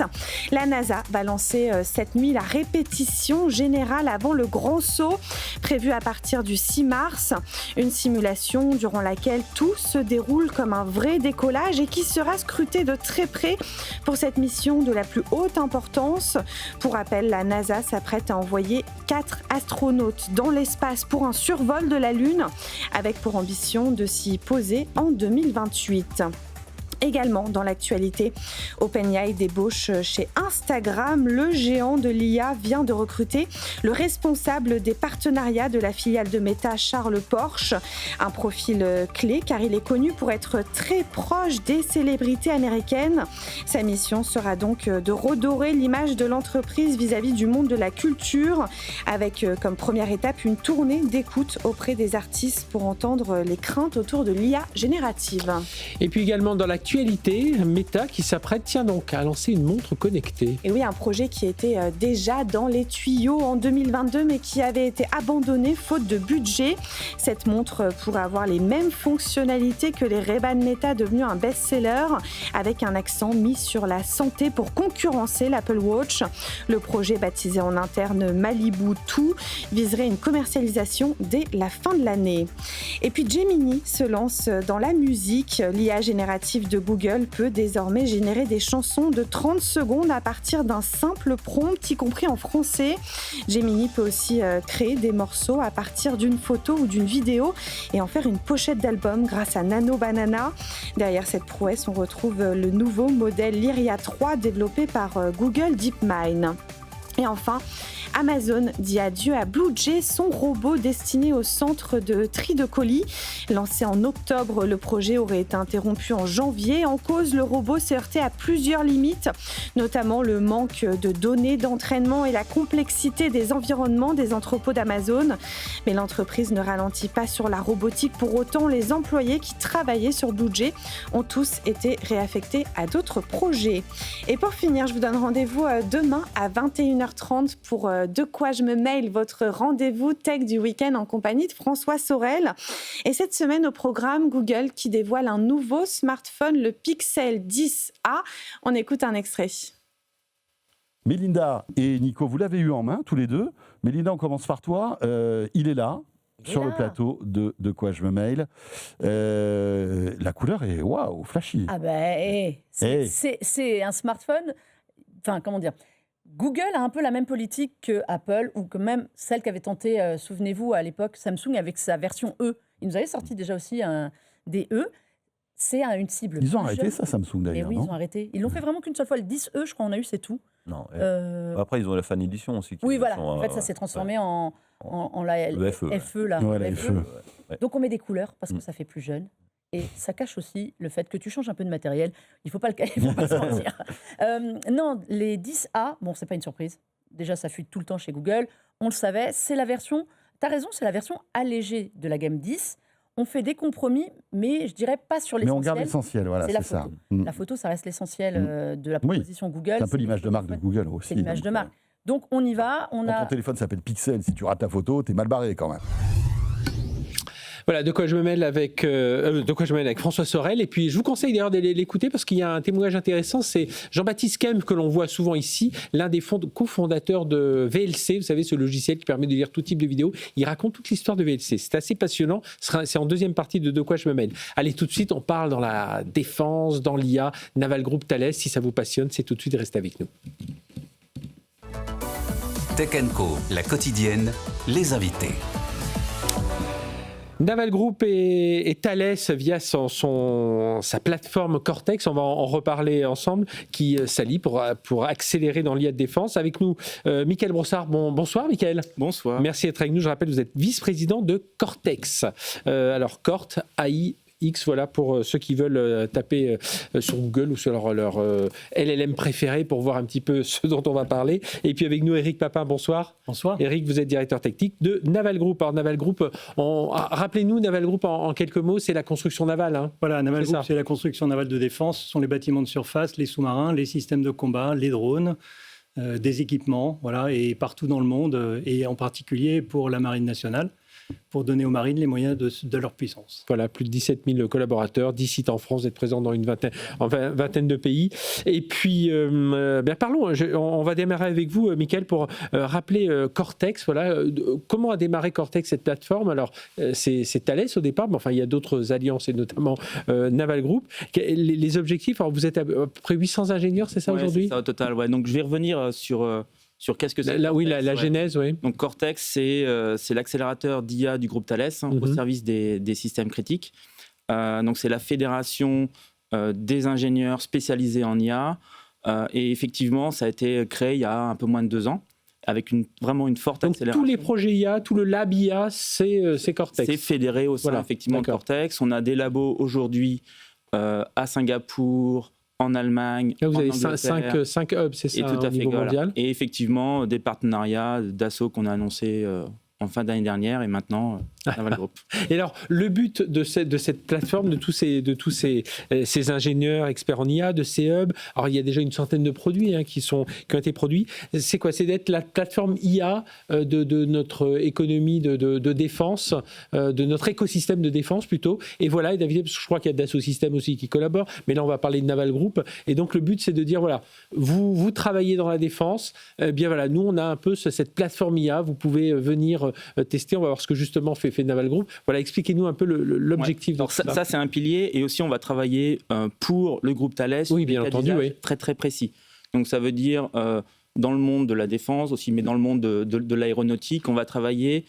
Speaker 10: La NASA va lancer cette nuit la répétition générale avant le grand saut, prévu à partir du 6 mars. Une simulation durant laquelle tout se déroule comme un vrai décollage et qui sera scrutée de très près pour cette mission de la plus haute importance. Pour rappel, la NASA s'apprête à envoyer 4 astronautes dans l'espace pour un survol de la Lune, avec pour ambition de s'y poser en 2028. Également dans l'actualité, OpenAI débauche chez Instagram. Le géant de l'IA vient de recruter le responsable des partenariats de la filiale de Meta, Charles Porch. Un profil clé car il est connu pour être très proche des célébrités américaines. Sa mission sera donc de redorer l'image de l'entreprise vis-à-vis du monde de la culture, avec comme première étape une tournée d'écoute auprès des artistes pour entendre les craintes autour de l'IA générative.
Speaker 2: Et puis également dans l'actualité, Meta qui s'apprête donc à lancer une montre connectée.
Speaker 10: Et oui, un projet qui était déjà dans les tuyaux en 2022 mais qui avait été abandonné faute de budget. Cette montre pourrait avoir les mêmes fonctionnalités que les Ray-Ban Meta, devenu un best-seller, avec un accent mis sur la santé pour concurrencer l'Apple Watch. Le projet, baptisé en interne Malibu 2, viserait une commercialisation dès la fin de l'année. Et puis Gemini se lance dans la musique. L'IA générative de Google peut désormais générer des chansons de 30 secondes à partir d'un simple prompt, y compris en français. Gemini peut aussi créer des morceaux à partir d'une photo ou d'une vidéo et en faire une pochette d'album grâce à Nano Banana. Derrière cette prouesse, on retrouve le nouveau modèle Lyria 3 développé par Google DeepMind. Et enfin, Amazon dit adieu à Blue Jay, son robot destiné au centre de tri de colis. Lancé en octobre, le projet aurait été interrompu en janvier. En cause, le robot s'est heurté à plusieurs limites, notamment le manque de données d'entraînement et la complexité des environnements des entrepôts d'Amazon. Mais l'entreprise ne ralentit pas sur la robotique. Pour autant, les employés qui travaillaient sur Blue Jay ont tous été réaffectés à d'autres projets. Et pour finir, je vous donne rendez-vous demain à 21h30 pour De quoi je me mail, votre rendez-vous tech du week-end en compagnie de François Sorel. Et cette semaine au programme, Google qui dévoile un nouveau smartphone, le Pixel 10A. On écoute un extrait.
Speaker 11: Mélinda et Nico, vous l'avez eu en main tous les deux. Mélinda, on commence par toi. Il est là. Sur le plateau de quoi je me mail. La couleur est waouh, flashy.
Speaker 12: Ah ben, c'est un smartphone. Enfin, comment dire, Google a un peu la même politique que Apple, ou que même celle qu'avait tenté, souvenez-vous, à l'époque, Samsung avec sa version E. Ils nous avaient sorti déjà aussi des E. C'est une cible.
Speaker 11: Ils ont arrêté ça, Samsung d'ailleurs.
Speaker 12: Et oui, ils ont arrêté. Ils l'ont fait vraiment qu'une seule fois. Le 10E, je crois, on a eu, c'est tout.
Speaker 13: Non. Après, ils ont la Fan Edition aussi.
Speaker 12: Oui, voilà. En fait, ça s'est transformé en la FE. Là.
Speaker 11: Ouais, la FE.
Speaker 12: Ouais. Donc, on met des couleurs parce que ça fait plus jeune. Et ça cache aussi le fait que tu changes un peu de matériel. Il ne faut pas se mentir. Non, les 10A, bon, c'est pas une surprise. Déjà, ça fuite tout le temps chez Google. On le savait. C'est la version, tu as raison, c'est la version allégée de la gamme 10. On fait des compromis, mais je dirais pas sur l'essentiel.
Speaker 11: Mais on garde l'essentiel, voilà, c'est ça.
Speaker 12: La photo, ça reste l'essentiel de la proposition Google.
Speaker 11: C'est un peu l'image de marque de Google aussi.
Speaker 12: C'est l'image de marque. Donc on y va.
Speaker 11: Quand ton téléphone s'appelle Pixel, si tu rates ta photo, t'es mal barré quand même.
Speaker 2: Voilà, de quoi je me mêle avec François Sorel. Et puis, je vous conseille d'ailleurs d'aller l'écouter parce qu'il y a un témoignage intéressant. C'est Jean-Baptiste Kemp, que l'on voit souvent ici, l'un des cofondateurs de VLC, vous savez, ce logiciel qui permet de lire tout type de vidéos. Il raconte toute l'histoire de VLC. C'est assez passionnant. C'est en deuxième partie de quoi je me mêle. Allez, tout de suite, on parle dans la défense, dans l'IA, Naval Group Thales. Si ça vous passionne, c'est tout de suite, restez avec nous.
Speaker 1: Tech & Co, la quotidienne, les invités.
Speaker 2: Naval Group et Thales, via sa plateforme Cortex, on va en reparler ensemble, qui s'allie pour accélérer dans l'IA de défense. Avec nous, Mickaël Brossard. Bonsoir, Mickaël.
Speaker 14: Bonsoir.
Speaker 2: Merci d'être avec nous. Je rappelle, vous êtes vice-président de Cortex. Alors, Cort, AI, X, voilà, pour ceux qui veulent taper sur Google ou sur leur LLM préféré pour voir un petit peu ce dont on va parler. Et puis avec nous, Éric Papin, bonsoir.
Speaker 14: Bonsoir.
Speaker 2: Éric, vous êtes directeur technique de Naval Group. Alors Naval Group, rappelez-nous, Naval Group en quelques mots, c'est la construction navale. Hein.
Speaker 14: Voilà, Naval Group, c'est la construction navale de défense. Ce sont les bâtiments de surface, les sous-marins, les systèmes de combat, les drones, des équipements, voilà, et partout dans le monde, et en particulier pour la Marine nationale, pour donner aux marines les moyens de leur puissance.
Speaker 2: Voilà, plus de 17 000 collaborateurs, 10 sites en France, vous êtes présents dans une vingtaine de pays. Et puis, parlons, on va démarrer avec vous, Mickaël, pour rappeler Cortex. Voilà, comment a démarré Cortex, cette plateforme? Alors, c'est Thales au départ, mais enfin, il y a d'autres alliances, et notamment Naval Group. Les objectifs, alors vous êtes à peu près 800 ingénieurs, c'est ça aujourd'hui?
Speaker 15: C'est ça au total, ouais. Donc, je vais revenir sur qu'est-ce que c'est.
Speaker 2: La genèse, oui.
Speaker 15: Donc Cortex, c'est l'accélérateur d'IA du groupe Thales, au service des systèmes critiques. Donc c'est la fédération des ingénieurs spécialisés en IA. Et effectivement, ça a été créé il y a un peu moins de 2 ans, avec vraiment une forte accélération.
Speaker 2: Tous les projets IA, tout le lab IA, c'est Cortex.
Speaker 15: C'est fédéré au sein effectivement de Cortex. On a des labos aujourd'hui à Singapour, en Allemagne,
Speaker 2: là, vous avez
Speaker 15: Angleterre,
Speaker 2: 5 hubs, c'est ça,
Speaker 15: tout à
Speaker 2: au
Speaker 15: fait,
Speaker 2: niveau mondial.
Speaker 15: Et effectivement, des partenariats d'assaut qu'on a annoncés en fin d'année dernière et maintenant Naval Group.
Speaker 2: Et alors, le but de cette plateforme, de tous ces ingénieurs experts en IA, de ces hubs, alors il y a déjà une centaine de produits qui ont été produits. C'est quoi? C'est d'être la plateforme IA de notre économie de défense, de notre écosystème de défense plutôt. Et voilà, et David, parce que je crois qu'il y a Dassault Systèmes aussi qui collabore, mais là on va parler de Naval Group. Et donc le but c'est de dire, voilà, vous travaillez dans la défense, bien voilà, nous on a un peu cette plateforme IA, vous pouvez venir tester, on va voir ce que justement fait Naval Group. Voilà, expliquez-nous un peu l'objectif.
Speaker 15: Ouais. Ça c'est un pilier, et aussi on va travailler pour le groupe Thales.
Speaker 2: Oui, bien entendu, oui.
Speaker 15: Très très précis. Donc ça veut dire dans le monde de la défense aussi, mais dans le monde de l'aéronautique, on va travailler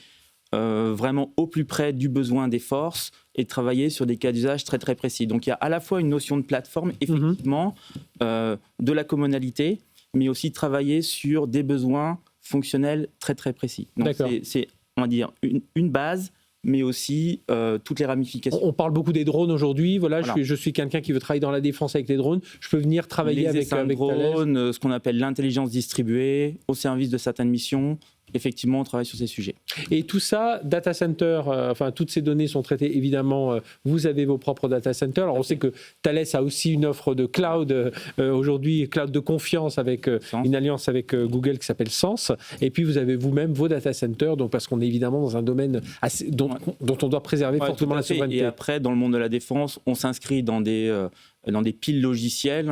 Speaker 15: vraiment au plus près du besoin des forces et travailler sur des cas d'usage très très précis. Donc il y a à la fois une notion de plateforme, effectivement, de la commonalité, mais aussi travailler sur des besoins fonctionnels très très précis. Donc c'est on va dire une base, mais aussi toutes les ramifications.
Speaker 2: On parle beaucoup des drones aujourd'hui. Voilà. Je suis quelqu'un qui veut travailler dans la défense avec les drones. Je peux venir travailler avec
Speaker 15: drones, ce qu'on appelle l'intelligence distribuée, au service de certaines missions. Effectivement, on travaille sur ces sujets.
Speaker 2: Et tout ça, data center, toutes ces données sont traitées, évidemment, vous avez vos propres data centers. Alors, on sait que Thales a aussi une offre de cloud, aujourd'hui, cloud de confiance, avec une alliance avec Google qui s'appelle Sens. Et puis, vous avez vous-même vos data centers, donc, parce qu'on est évidemment dans un domaine dont on doit préserver fortement la souveraineté.
Speaker 15: Et après, dans le monde de la défense, on s'inscrit dans des piles logicielles,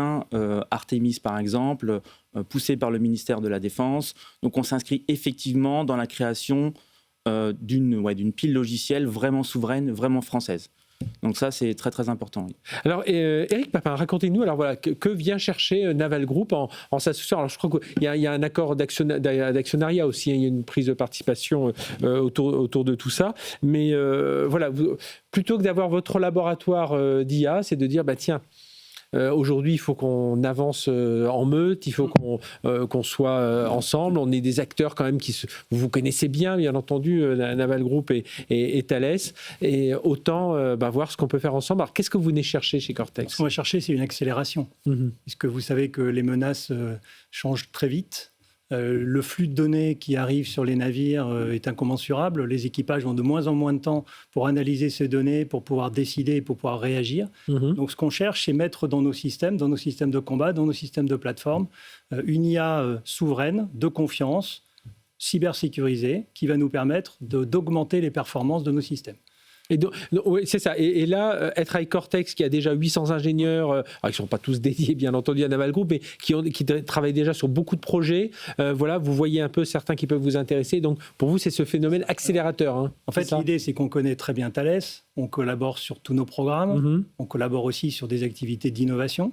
Speaker 15: Artemis par exemple, poussé par le ministère de la Défense. Donc on s'inscrit effectivement dans la création d'une pile logicielle vraiment souveraine, vraiment française. Donc ça, c'est très très important. Oui.
Speaker 2: Alors, Éric Papin, racontez-nous, alors voilà, que vient chercher Naval Group en s'associant. Alors, je crois qu'il y a un accord d'actionnariat aussi, il y a une prise de participation autour de tout ça. Mais voilà, plutôt que d'avoir votre laboratoire d'IA, c'est de dire, tiens, aujourd'hui, il faut qu'on avance en meute, il faut qu'on soit ensemble. On est des acteurs quand même vous connaissez bien entendu, Naval Group et Thales. Et autant voir ce qu'on peut faire ensemble. Alors, qu'est-ce que vous venez chercher chez Cortex ?
Speaker 14: Ce qu'on va chercher, c'est une accélération. Puisque vous savez que les menaces changent très vite. Le flux de données qui arrive sur les navires est incommensurable. Les équipages ont de moins en moins de temps pour analyser ces données, pour pouvoir décider et pour pouvoir réagir. Donc, ce qu'on cherche, c'est mettre dans nos systèmes de combat, dans nos systèmes de plateforme, une IA souveraine, de confiance, cybersécurisée, qui va nous permettre d'augmenter les performances de nos systèmes.
Speaker 2: Oui, c'est ça. Et là, être avec Cortex, qui a déjà 800 ingénieurs, qui ne sont pas tous dédiés, bien entendu, à Naval Group, mais qui travaillent déjà sur beaucoup de projets, voilà, vous voyez un peu certains qui peuvent vous intéresser. Donc, pour vous, c'est ce phénomène accélérateur.
Speaker 14: En fait, l'idée, c'est qu'on connaît très bien Thales, on collabore sur tous nos programmes, on collabore aussi sur des activités d'innovation.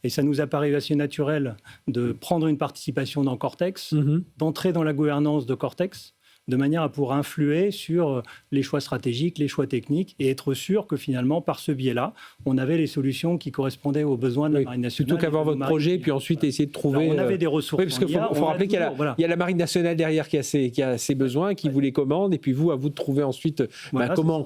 Speaker 14: Et ça nous a paru assez naturel de prendre une participation dans Cortex, d'entrer dans la gouvernance de Cortex, de manière à pouvoir influer sur les choix stratégiques, les choix techniques, et être sûr que finalement, par ce biais-là, on avait les solutions qui correspondaient aux besoins de la Marine nationale.
Speaker 2: Plutôt qu'avoir votre projet, puis ensuite essayer de trouver...
Speaker 14: Alors, on avait des ressources.
Speaker 2: Oui, parce qu'il faut rappeler qu'il y a la Marine nationale derrière qui a ses besoins, qui vous les commande, et puis vous, à vous de trouver ensuite comment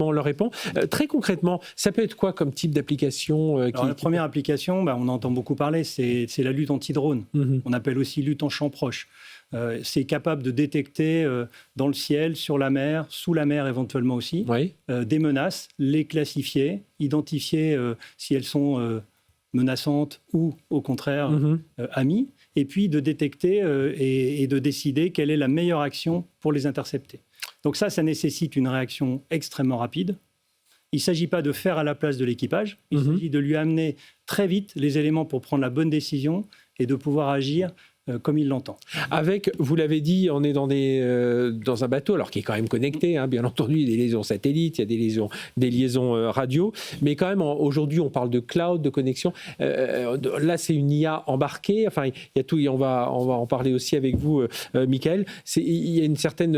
Speaker 2: on leur répond. Très concrètement, ça peut être quoi comme type d'application
Speaker 14: La première application, on entend beaucoup parler, c'est la lutte anti-drone. On appelle aussi lutte en champ proche. C'est capable de détecter dans le ciel, sur la mer, sous la mer éventuellement aussi, des menaces, les classifier, identifier si elles sont menaçantes ou au contraire amies, et puis de détecter et de décider quelle est la meilleure action pour les intercepter. Donc ça nécessite une réaction extrêmement rapide. Il ne s'agit pas de faire à la place de l'équipage, il s'agit de lui amener très vite les éléments pour prendre la bonne décision et de pouvoir agir comme il l'entend.
Speaker 2: Avec, vous l'avez dit, on est dans un bateau, alors qui est quand même connecté, bien entendu, il y a des liaisons satellites, il y a des liaisons radio, mais quand même, aujourd'hui, on parle de cloud, de connexion. Là, c'est une IA embarquée, enfin, il y a tout, on va en parler aussi avec vous, Michael. Il y a une certaine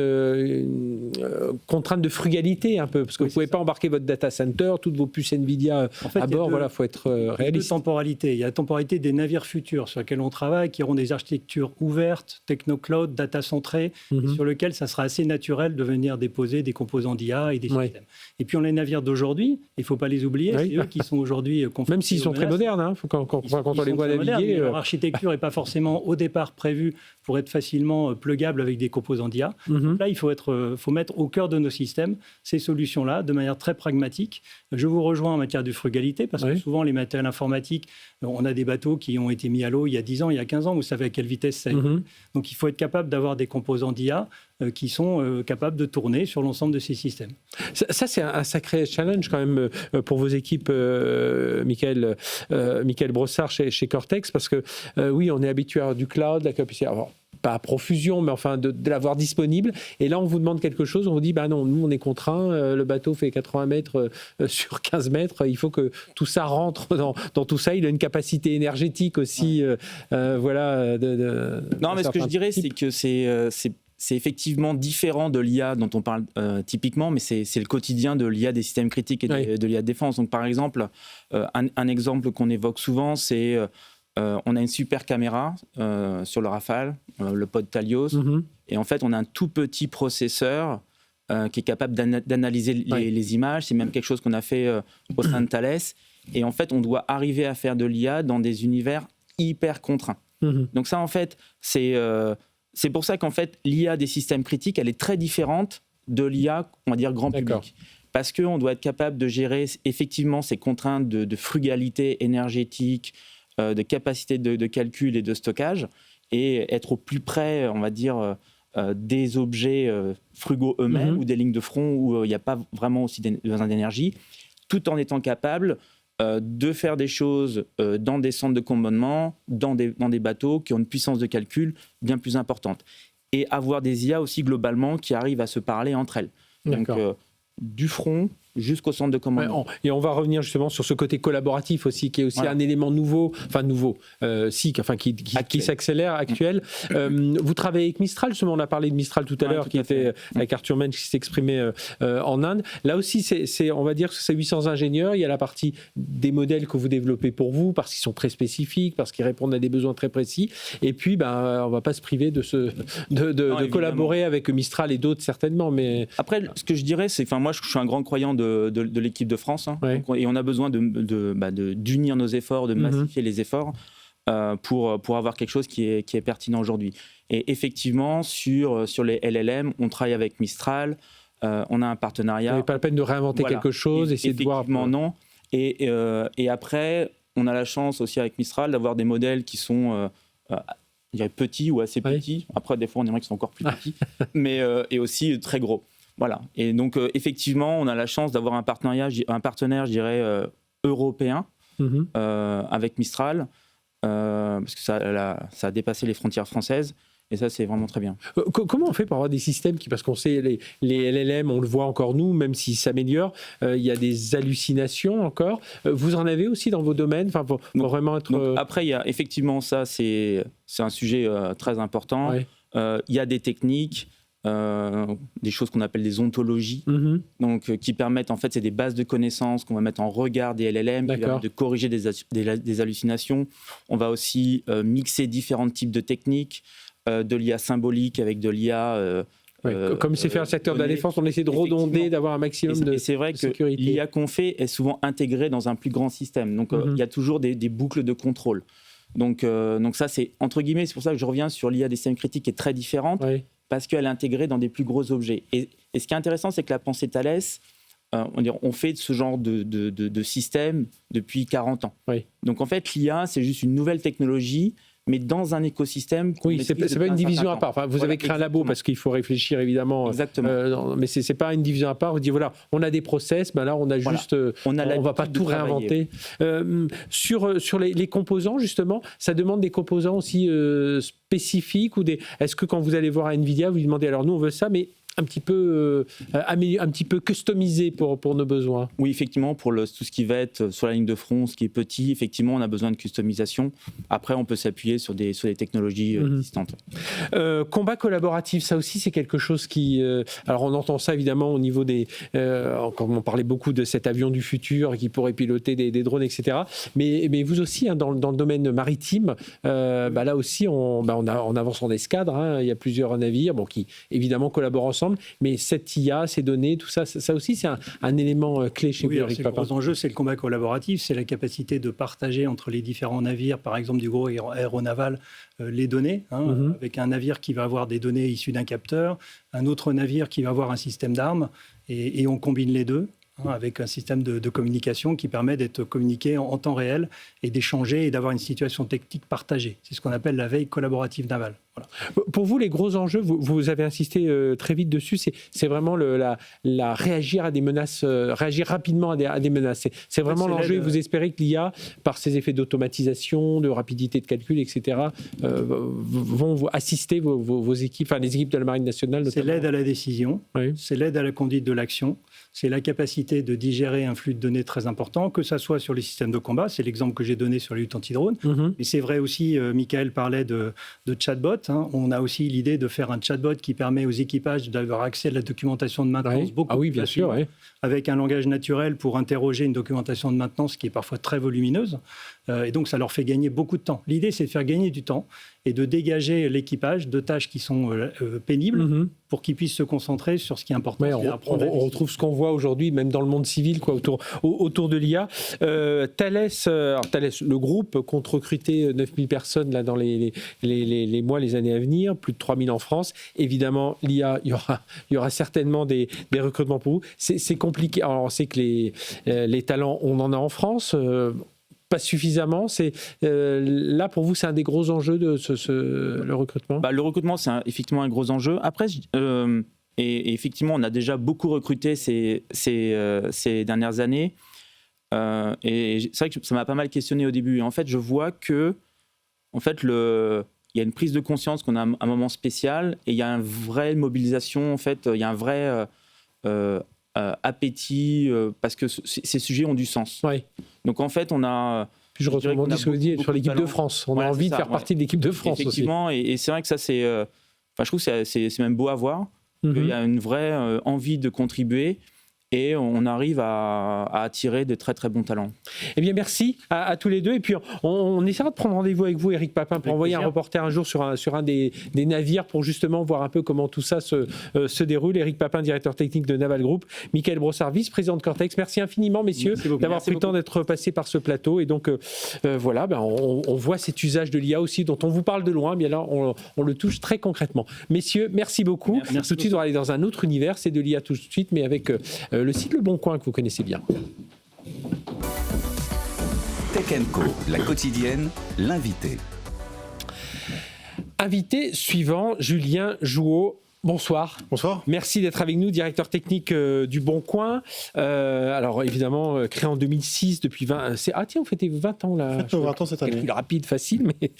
Speaker 2: contrainte de frugalité, un peu, parce que vous ne pouvez pas embarquer votre data center, toutes vos puces NVIDIA à bord, il faut être réaliste.
Speaker 14: Il y a deux temporalités. Il y a la temporalité des navires futurs sur lesquels on travaille, qui auront des architectures ouvertes, techno-cloud, data-centrées, sur lesquelles ça sera assez naturel de venir déposer des composants d'IA et des systèmes. Et puis on a les navires d'aujourd'hui, il ne faut pas les oublier, c'est eux qui sont aujourd'hui confrontés.
Speaker 2: Même s'ils sont très modernes, quand on les voit naviguer.
Speaker 14: Leur architecture n'est pas forcément au départ prévue pour être facilement pluggable avec des composants d'IA. Là, il faut mettre au cœur de nos systèmes ces solutions-là de manière très pragmatique. Je vous rejoins en matière de frugalité, parce que souvent les matériels informatiques, on a des bateaux qui ont été mis à l'eau il y a 10 ans, il y a 15 ans, vous savez à quelle vitesse ça est. Donc il faut être capable d'avoir des composants d'IA qui sont capables de tourner sur l'ensemble de ces systèmes.
Speaker 2: Ça c'est un sacré challenge quand même pour vos équipes, Michael Brossard chez Cortex, parce que oui, on est habitué à du cloud, la capacité, pas à profusion, mais enfin de l'avoir disponible. Et là, on vous demande quelque chose, on vous dit, non, nous, on est contraints, le bateau fait 80 mètres sur 15 mètres, il faut que tout ça rentre dans tout ça. Il a une capacité énergétique aussi, voilà.
Speaker 15: Non, mais ce que je dirais, c'est que c'est effectivement différent de l'IA dont on parle typiquement, mais c'est le quotidien de l'IA des systèmes critiques et de l'IA de défense. Donc, par exemple, un exemple qu'on évoque souvent, c'est on a une super caméra sur le Rafale, le pod Talios, et en fait, on a un tout petit processeur qui est capable d'analyser les images. C'est même quelque chose qu'on a fait au sein de Thales. Et en fait, on doit arriver à faire de l'IA dans des univers hyper contraints. Donc ça, en fait, c'est pour ça qu'en fait, l'IA des systèmes critiques, elle est très différente de l'IA, on va dire, grand public. Parce qu'on doit être capable de gérer effectivement ces contraintes de frugalité énergétique, de capacité de calcul et de stockage, et être au plus près, on va dire, des objets frugaux eux-mêmes ou des lignes de front où il n'y a pas vraiment aussi besoin d'énergie, tout en étant capable de faire des choses dans des centres de commandement, dans des bateaux qui ont une puissance de calcul bien plus importante. Et avoir des IA aussi globalement qui arrivent à se parler entre elles. Donc du front jusqu'au centre de commandement.
Speaker 2: Et on va revenir justement sur ce côté collaboratif aussi, qui est aussi un élément nouveau, qui s'accélère, actuel. Vous travaillez avec Mistral, justement, on a parlé de Mistral tout à l'heure, qui était avec Arthur Mensch, qui s'exprimait en Inde. Là aussi, on va dire que c'est 800 ingénieurs, il y a la partie des modèles que vous développez pour vous, parce qu'ils sont très spécifiques, parce qu'ils répondent à des besoins très précis, et puis on ne va pas se priver de collaborer avec Mistral et d'autres certainement. Mais...
Speaker 15: Après, ce que je dirais, c'est que moi je suis un grand croyant de l'équipe de France, et on a besoin d'unir nos efforts, de massifier les efforts pour avoir quelque chose qui est pertinent aujourd'hui. Et effectivement, sur les LLM, on travaille avec Mistral, on a un partenariat.
Speaker 2: Vous n'avez pas la peine de réinventer quelque chose, essayer de voir...
Speaker 15: Effectivement, non. Et après, on a la chance aussi avec Mistral d'avoir des modèles qui sont... je dirais petits ou assez petits. Après, des fois, on aimerait qu'ils soient encore plus petits, et aussi très gros. Voilà. Et donc, effectivement, on a la chance d'avoir un partenaire, je dirais, européen avec Mistral, parce que ça a dépassé les frontières françaises. Et ça, c'est vraiment très bien.
Speaker 2: Comment on fait pour avoir des systèmes parce qu'on sait, les LLM, on le voit encore nous, même s'ils s'améliorent, il y a des hallucinations encore. Vous en avez aussi dans vos domaines, pour vraiment être...
Speaker 15: Donc, après, il y a effectivement ça, c'est un sujet très important. Il y a des techniques, des choses qu'on appelle des ontologies, donc, qui permettent, en fait, c'est des bases de connaissances qu'on va mettre en regard des LLM, qui permettent de corriger des hallucinations. On va aussi mixer différents types de techniques, de l'IA symbolique avec de l'IA...
Speaker 2: comme c'est fait un secteur de la défense, on essaie de redonder, d'avoir un maximum de sécurité.
Speaker 15: Et c'est vrai que l'IA qu'on fait est souvent intégrée dans un plus grand système. Donc, il y a toujours des boucles de contrôle. Donc ça, c'est entre guillemets, c'est pour ça que je reviens sur l'IA des systèmes critiques qui est très différente, parce qu'elle est intégrée dans des plus gros objets. Et ce qui est intéressant, c'est que la pensée Thales, on fait ce genre de système depuis 40 ans. Donc en fait, l'IA, c'est juste une nouvelle technologie, mais dans un écosystème.
Speaker 2: C'est pas une division à part. Enfin, vous avez créé un labo parce qu'il faut réfléchir évidemment.
Speaker 15: Exactement.
Speaker 2: Mais c'est pas une division à part. Vous dites voilà, on a des process, là on a juste, on va pas tout réinventer. Sur les composants justement, ça demande des composants aussi spécifiques ou est-ce que quand vous allez voir à Nvidia, vous lui demandez alors nous on veut ça, mais un petit peu customisé pour nos besoins.
Speaker 15: Oui, effectivement, pour tout ce qui va être sur la ligne de front, ce qui est petit, effectivement, on a besoin de customisation. Après, on peut s'appuyer sur des technologies existantes.
Speaker 2: Combat collaboratif, ça aussi, c'est quelque chose qui... alors, on entend ça, évidemment, au niveau des... quand on parlait beaucoup de cet avion du futur qui pourrait piloter des drones, etc. Mais vous aussi, dans le domaine maritime, là aussi, on avance en escadre. Il y a plusieurs navires qui, évidemment, collaborent ensemble. Mais cette IA, ces données, tout ça, ça aussi, c'est un élément clé chez vous, Eric Papin.
Speaker 14: Le gros enjeu, c'est le combat collaboratif, c'est la capacité de partager entre les différents navires, par exemple du gros aéronaval, les données, avec un navire qui va avoir des données issues d'un capteur, un autre navire qui va avoir un système d'armes, et on combine les deux. Avec un système de communication qui permet d'être communiqué en temps réel et d'échanger et d'avoir une situation technique partagée. C'est ce qu'on appelle la veille collaborative navale. Voilà.
Speaker 2: Pour vous, les gros enjeux, vous avez insisté très vite dessus, c'est vraiment la réagir à des menaces, réagir rapidement à des menaces. C'est vraiment l'enjeu et vous espérez que l'IA, par ses effets d'automatisation, de rapidité de calcul, etc., vont vous assister vos équipes, enfin les équipes de la Marine nationale notamment.
Speaker 14: C'est l'aide à la décision, c'est l'aide à la conduite de l'action, c'est la capacité de digérer un flux de données très important, que ça soit sur les systèmes de combat, c'est l'exemple que j'ai donné sur la lutte anti-drone, mais c'est vrai aussi, Michael parlait de chatbot, On a aussi l'idée de faire un chatbot qui permet aux équipages d'avoir accès à la documentation de maintenance beaucoup plus
Speaker 2: bien sûr,
Speaker 14: avec un langage naturel pour interroger une documentation de maintenance qui est parfois très volumineuse. Et donc, ça leur fait gagner beaucoup de temps. L'idée, c'est de faire gagner du temps et de dégager l'équipage de tâches qui sont pénibles pour qu'ils puissent se concentrer sur ce qui est important.
Speaker 2: On retrouve ce qu'on voit aujourd'hui, même dans le monde civil, autour de l'IA. Thales, le groupe, compte recruter 9000 personnes là, dans les mois, les années à venir, plus de 3000 en France. Évidemment, l'IA, il y aura certainement des recrutements pour vous. C'est compliqué. Alors, on sait que les talents, on en a en France. Pas suffisamment. Là, pour vous, c'est un des gros enjeux de le recrutement.
Speaker 15: Le recrutement, c'est effectivement un gros enjeu. Après, et effectivement, on a déjà beaucoup recruté ces dernières années. Et c'est vrai que ça m'a pas mal questionné au début. Et en fait, je vois que, il y a une prise de conscience qu'on a un moment spécial et il y a une vraie mobilisation. En fait, il y a un vrai appétit parce que ces sujets ont du sens.
Speaker 2: Ouais.
Speaker 15: Donc en fait, on a.
Speaker 2: Puis je rebondis ce que vous dites sur l'équipe de France. On a envie de faire partie de l'équipe de France aussi.
Speaker 15: Effectivement, et c'est vrai que ça, je trouve que c'est même beau à voir. Il y a une vraie envie de contribuer. Et on arrive à attirer de très très bons talents.
Speaker 2: Eh bien, merci à tous les deux. Et puis, on essaiera de prendre rendez-vous avec vous, Éric Papin, pour envoyer un reporter un jour sur un des navires pour justement voir un peu comment tout ça se déroule. Éric Papin, directeur technique de Naval Group. Michael Brossard, vice-président de Cortex. Merci infiniment, messieurs, d'avoir pris le temps d'être passés par ce plateau. Et donc, voilà, on voit cet usage de l'IA aussi, dont on vous parle de loin. Bien là, on le touche très concrètement. Messieurs, merci beaucoup. Merci tout de suite, on va aller dans un autre univers. C'est de l'IA tout de suite, mais avec le site Le Bon Coin que vous connaissez bien.
Speaker 1: Tech & Co, la quotidienne, l'invité.
Speaker 2: Invité suivant, Julien Jouot. Bonsoir.
Speaker 16: Bonsoir.
Speaker 2: Merci d'être avec nous, directeur technique du Bon Coin. Alors évidemment, créé en 2006, depuis 20... vous fêtez 20 ans là.
Speaker 16: 20 ans cette année.
Speaker 2: Calcul rapide, facile, mais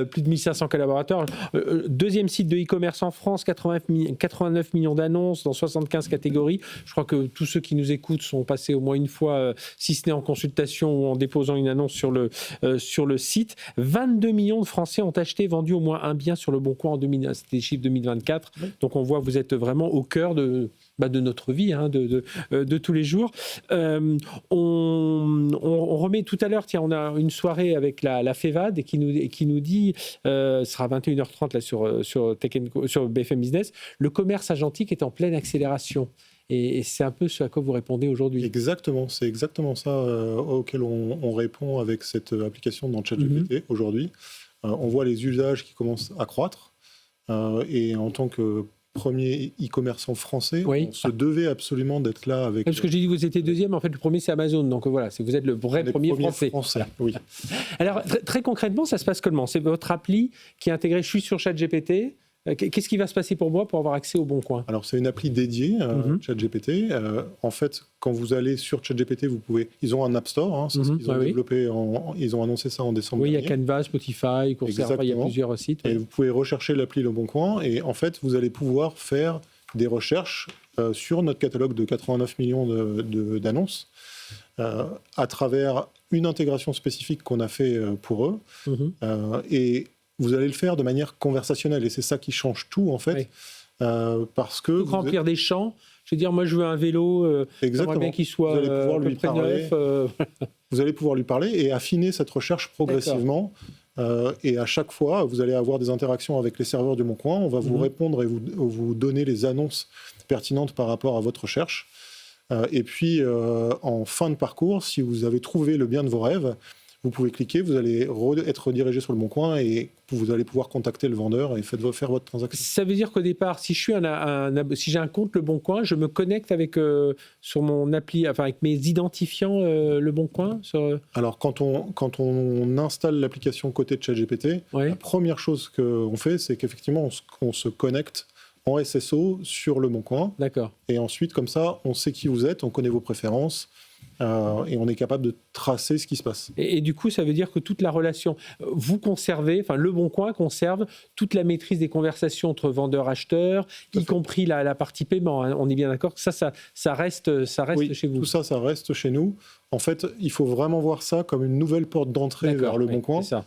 Speaker 2: plus de 1500 collaborateurs. Deuxième site de e-commerce en France, 89 millions d'annonces dans 75 catégories. Je crois que tous ceux qui nous écoutent sont passés au moins une fois, si ce n'est en consultation ou en déposant une annonce sur le site. 22 millions de Français ont acheté, vendu au moins un bien sur le Bon Coin en 2000, c'était les chiffres 2024. Oui. Donc on voit que vous êtes vraiment au cœur de notre vie, de tous les jours. On remet tout à l'heure, on a une soirée avec la FEVAD qui nous dit, ce sera 21h30 là sur BFM Business, le commerce agentique est en pleine accélération. Et c'est un peu ce à quoi vous répondez aujourd'hui.
Speaker 16: Exactement, c'est exactement ça auquel on répond avec cette application dans ChatGPT aujourd'hui. On voit les usages qui commencent à croître. Et en tant que premier e-commerçant français, on se devait absolument d'être là avec...
Speaker 2: Parce que j'ai dit que vous étiez deuxième, en fait le premier c'est Amazon, donc voilà, vous êtes le vrai premier français.
Speaker 16: Voilà. Oui.
Speaker 2: Alors très concrètement, ça se passe comment ? C'est votre appli qui est intégrée, je suis sur ChatGPT. Qu'est-ce qui va se passer pour moi pour avoir accès au Bon Coin ?
Speaker 16: Alors, c'est une appli dédiée à ChatGPT. En fait, quand vous allez sur ChatGPT, ils ont un App Store, c'est ce qu'ils ont développé, ils ont annoncé ça en décembre dernier.
Speaker 2: Il y a Canva, Spotify, Coursera, il y a plusieurs sites.
Speaker 16: Et vous pouvez rechercher l'appli Le Bon Coin et en fait, vous allez pouvoir faire des recherches sur notre catalogue de 89 millions d'annonces à travers une intégration spécifique qu'on a fait pour eux. Et vous allez le faire de manière conversationnelle et c'est ça qui change tout en fait, parce que
Speaker 2: remplir des champs. Je veux dire, moi je veux un vélo, j'aimerais bien qu'il soit à peu près neuf.
Speaker 16: Vous allez pouvoir lui parler et affiner cette recherche progressivement. Et à chaque fois, vous allez avoir des interactions avec les serveurs du Bon Coin. On va vous répondre et vous donner les annonces pertinentes par rapport à votre recherche. Et puis, en fin de parcours, si vous avez trouvé le bien de vos rêves, vous pouvez cliquer, vous allez être redirigé sur le Bon Coin et vous allez pouvoir contacter le vendeur et faire votre transaction.
Speaker 2: Ça veut dire qu'au départ, si je suis si j'ai un compte Le Bon Coin, je me connecte avec sur mon appli, enfin avec mes identifiants Le Bon Coin.
Speaker 16: Alors quand on installe l'application côté de ChatGPT, la première chose qu'on fait, c'est qu'effectivement on se connecte en SSO sur Le Bon Coin.
Speaker 2: D'accord.
Speaker 16: Et ensuite, comme ça, on sait qui vous êtes, on connaît vos préférences. Et on est capable de tracer ce qui se passe.
Speaker 2: Et du coup, ça veut dire que toute la relation, vous conservez, enfin Le Bon Coin conserve toute la maîtrise des conversations entre vendeurs et acheteurs, y compris la partie paiement. Hein. On est bien d'accord que ça reste chez vous.
Speaker 16: Tout ça reste chez nous. En fait, il faut vraiment voir ça comme une nouvelle porte d'entrée vers Le Bon Coin.
Speaker 2: C'est ça.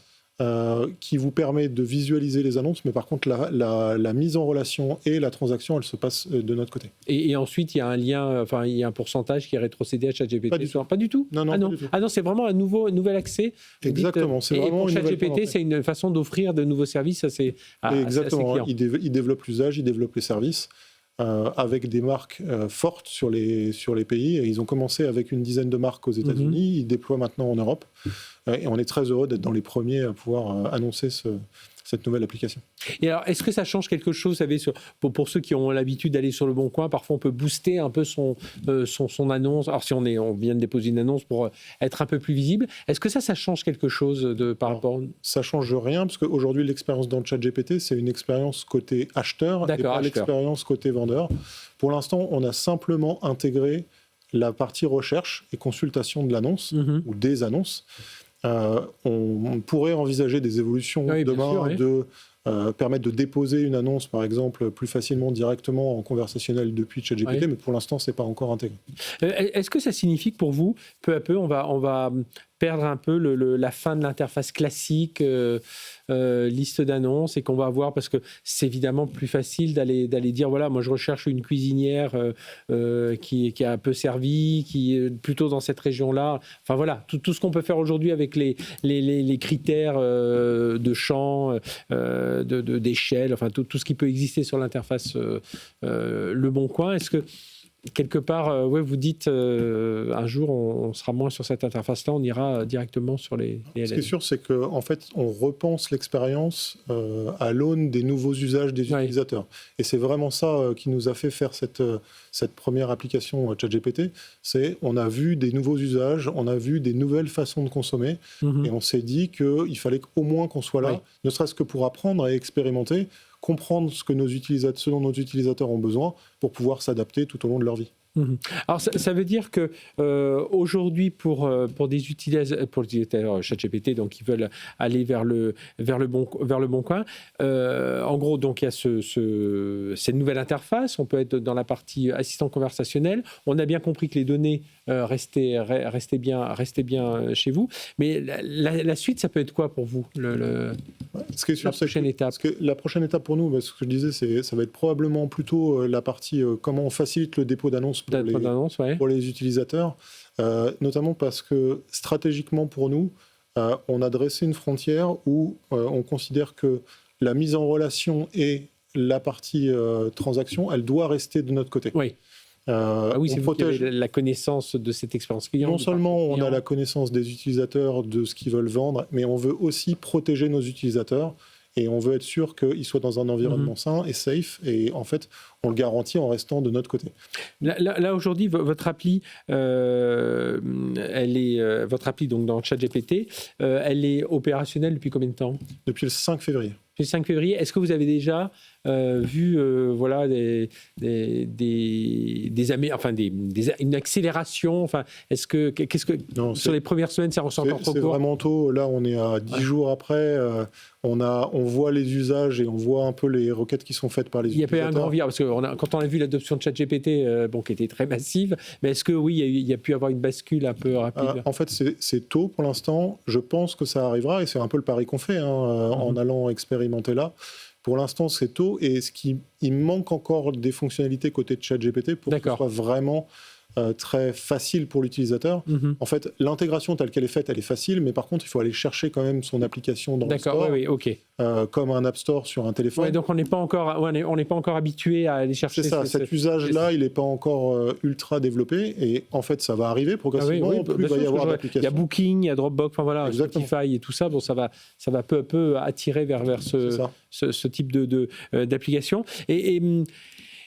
Speaker 16: qui vous permet de visualiser les annonces, mais par contre, la mise en relation et la transaction, elle se passe de notre côté.
Speaker 2: Et ensuite, il y a un lien, enfin, il y a un pourcentage qui est rétrocédé à ChatGPT.
Speaker 16: Pas du tout.
Speaker 2: Non,
Speaker 16: pas du tout.
Speaker 2: Ah non, c'est vraiment un nouvel accès.
Speaker 16: Exactement.
Speaker 2: C'est vraiment et pour ChatGPT, c'est une façon d'offrir de nouveaux services à ses clients.
Speaker 16: Il développe l'usage, il développe les services. Avec des marques fortes sur les pays. Et ils ont commencé avec une dizaine de marques aux États-Unis. Ils déploient maintenant en Europe. Et on est très heureux d'être dans les premiers à pouvoir annoncer cette nouvelle application.
Speaker 2: Et alors, est-ce que ça change quelque chose, vous savez, pour ceux qui ont l'habitude d'aller sur le Bon Coin, parfois on peut booster un peu son annonce. Alors, si on vient de déposer une annonce pour être un peu plus visible, est-ce que ça change quelque chose par rapport...
Speaker 16: Ça ne change rien, parce qu'aujourd'hui, l'expérience dans le ChatGPT, c'est une expérience côté acheteur et pas l'expérience côté vendeur. Pour l'instant, on a simplement intégré la partie recherche et consultation de l'annonce ou des annonces. On pourrait envisager des évolutions demain de permettre de déposer une annonce, par exemple, plus facilement, directement en conversationnel depuis ChatGPT, mais pour l'instant, ce n'est pas encore intégré.
Speaker 2: Est-ce que ça signifie que pour vous, peu à peu, on va perdre un peu la fin de l'interface classique, liste d'annonces, et qu'on va avoir, parce que c'est évidemment plus facile d'aller dire, voilà, moi je recherche une cuisinière qui a un peu servi, qui est plutôt dans cette région-là. Enfin voilà, tout ce qu'on peut faire aujourd'hui avec les critères de champ, d'échelle, enfin tout ce qui peut exister sur l'interface Le Bon Coin. Est-ce que quelque part, vous dites un jour on sera moins sur cette interface-là, on ira directement sur les LLM.
Speaker 16: Ce qui est sûr, c'est qu'en fait, on repense l'expérience à l'aune des nouveaux usages des utilisateurs. Et c'est vraiment ça qui nous a fait faire cette première application ChatGPT. C'est on a vu des nouveaux usages, on a vu des nouvelles façons de consommer, et on s'est dit qu'il fallait au moins qu'on soit là, ne serait-ce que pour apprendre et expérimenter, comprendre ce dont nos utilisateurs ont besoin pour pouvoir s'adapter tout au long de leur vie.
Speaker 2: Alors ça veut dire que aujourd'hui pour des utilisateurs ChatGPT, donc qui veulent aller vers le bon coin, en gros donc il y a cette nouvelle interface. On peut être dans la partie assistant conversationnel. On a bien compris que les données restaient bien chez vous, mais la suite, ça peut être quoi pour vous,
Speaker 16: ce qui est sûr, la prochaine étape? La prochaine étape pour nous, ce que je disais, ça va être probablement plutôt la partie comment on facilite le dépôt d'annonces pour les utilisateurs, notamment parce que stratégiquement pour nous, on a dressé une frontière où on considère que la mise en relation et la partie transaction, elle doit rester de notre côté.
Speaker 2: Oui. C'est vous qui avez la connaissance de cette expérience client.
Speaker 16: Non seulement on a la connaissance des utilisateurs, de ce qu'ils veulent vendre, mais on veut aussi protéger nos utilisateurs. Et on veut être sûr qu'ils soient dans un environnement sain et safe. Et en fait, on le garantit en restant de notre côté.
Speaker 2: Là aujourd'hui, votre appli, votre appli donc dans ChatGPT, elle est opérationnelle depuis combien de temps?
Speaker 16: Depuis le 5 février.
Speaker 2: Depuis le 5 février. Est-ce que vous avez déjà vu une accélération? Enfin, sur les premières semaines, ça ressort encore trop court?
Speaker 16: C'est vraiment tôt. Là, on est à 10 jours après. On voit les usages et on voit un peu les requêtes qui sont faites par les utilisateurs.
Speaker 2: Il y a pas eu un grand virage, parce que quand on a vu l'adoption de ChatGPT, qui était très massive, mais est-ce que oui, il y a pu avoir une bascule un peu rapide?
Speaker 16: En fait, c'est tôt pour l'instant. Je pense que ça arrivera, et c'est un peu le pari qu'on fait en allant expérimenter là. Pour l'instant, c'est tôt, et il manque encore des fonctionnalités côté de ChatGPT pour que ce soit vraiment très facile pour l'utilisateur. En fait, l'intégration telle qu'elle est faite, elle est facile, mais par contre, il faut aller chercher quand même son application dans le store, comme un App Store sur un téléphone.
Speaker 2: Donc on n'est pas encore habitué à aller chercher.
Speaker 16: C'est ça, cet usage-là, il n'est pas encore ultra développé, et en fait, ça va arriver progressivement. Plus il va y avoir d'applications.
Speaker 2: Il y a Booking, il y a Dropbox, Spotify et tout ça. Bon, ça va peu à peu attirer vers ce type d'application.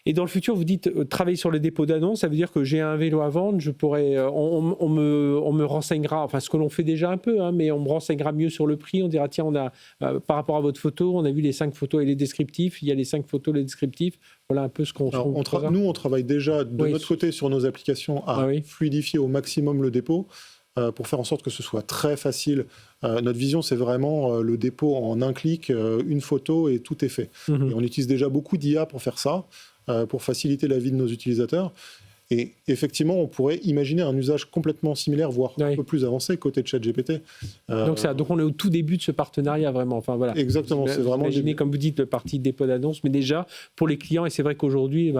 Speaker 2: Et dans le futur, vous dites travailler sur le dépôt d'annonces, ça veut dire que j'ai un vélo à vendre, on me renseignera, enfin ce que l'on fait déjà un peu, mais on me renseignera mieux sur le prix. On dira tiens, par rapport à votre photo, on a vu les 5 photos et les descriptifs, il y a les 5 photos, les descriptifs. Voilà un peu ce qu'on...
Speaker 16: Nous, on travaille déjà de notre côté sur nos applications à fluidifier au maximum le dépôt pour faire en sorte que ce soit très facile. Notre vision, c'est vraiment le dépôt en un clic, une photo et tout est fait. Et on utilise déjà beaucoup d'IA pour faire ça, pour faciliter la vie de nos utilisateurs. Et effectivement, on pourrait imaginer un usage complètement similaire, voire un peu plus avancé côté de ChatGPT.
Speaker 2: Donc on est au tout début de ce partenariat vraiment. Enfin, voilà.
Speaker 16: Exactement, c'est vraiment le début.
Speaker 2: Comme vous dites, le parti dépôt d'annonce, mais déjà pour les clients, et c'est vrai qu'aujourd'hui,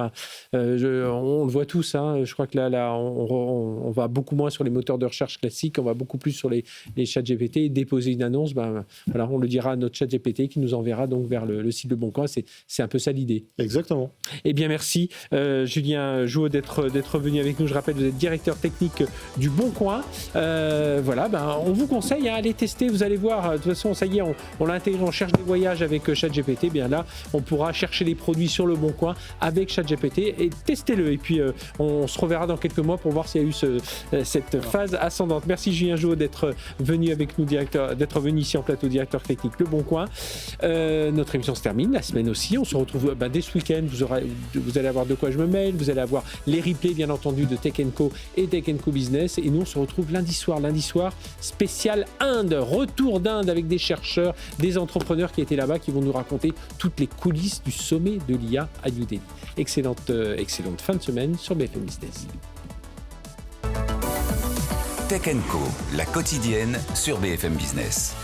Speaker 2: on le voit tous, hein, je crois que là on va beaucoup moins sur les moteurs de recherche classiques, on va beaucoup plus sur les ChatGPT, et déposer une annonce, voilà, on le dira à notre ChatGPT qui nous enverra donc vers le site Le Bon Coin. C'est un peu ça l'idée.
Speaker 16: Exactement.
Speaker 2: Eh bien, merci Julien Jouot d'être venu avec nous. Je rappelle, vous êtes directeur technique du Bon Coin. Voilà, on vous conseille à aller tester. Vous allez voir, de toute façon, ça y est, on l'a intégré, on cherche des voyages avec ChatGPT. Bien là, on pourra chercher les produits sur Le Bon Coin avec ChatGPT et testez-le. Et puis, on se reverra dans quelques mois pour voir s'il y a eu cette phase ascendante. Merci Julien Jouot d'être venu avec nous, d'être venu ici en plateau, directeur technique Le Bon Coin. Notre émission se termine, la semaine aussi. On se retrouve dès ce week-end. Vous allez avoir De quoi je me mail, vous allez avoir les replays, bien entendu, de Tech & Co et Tech & Co Business. Et nous, on se retrouve lundi soir spécial Inde. Retour d'Inde avec des chercheurs, des entrepreneurs qui étaient là-bas, qui vont nous raconter toutes les coulisses du sommet de l'IA à New Delhi. Excellente fin de semaine sur BFM Business.
Speaker 1: Tech & Co, la quotidienne sur BFM Business.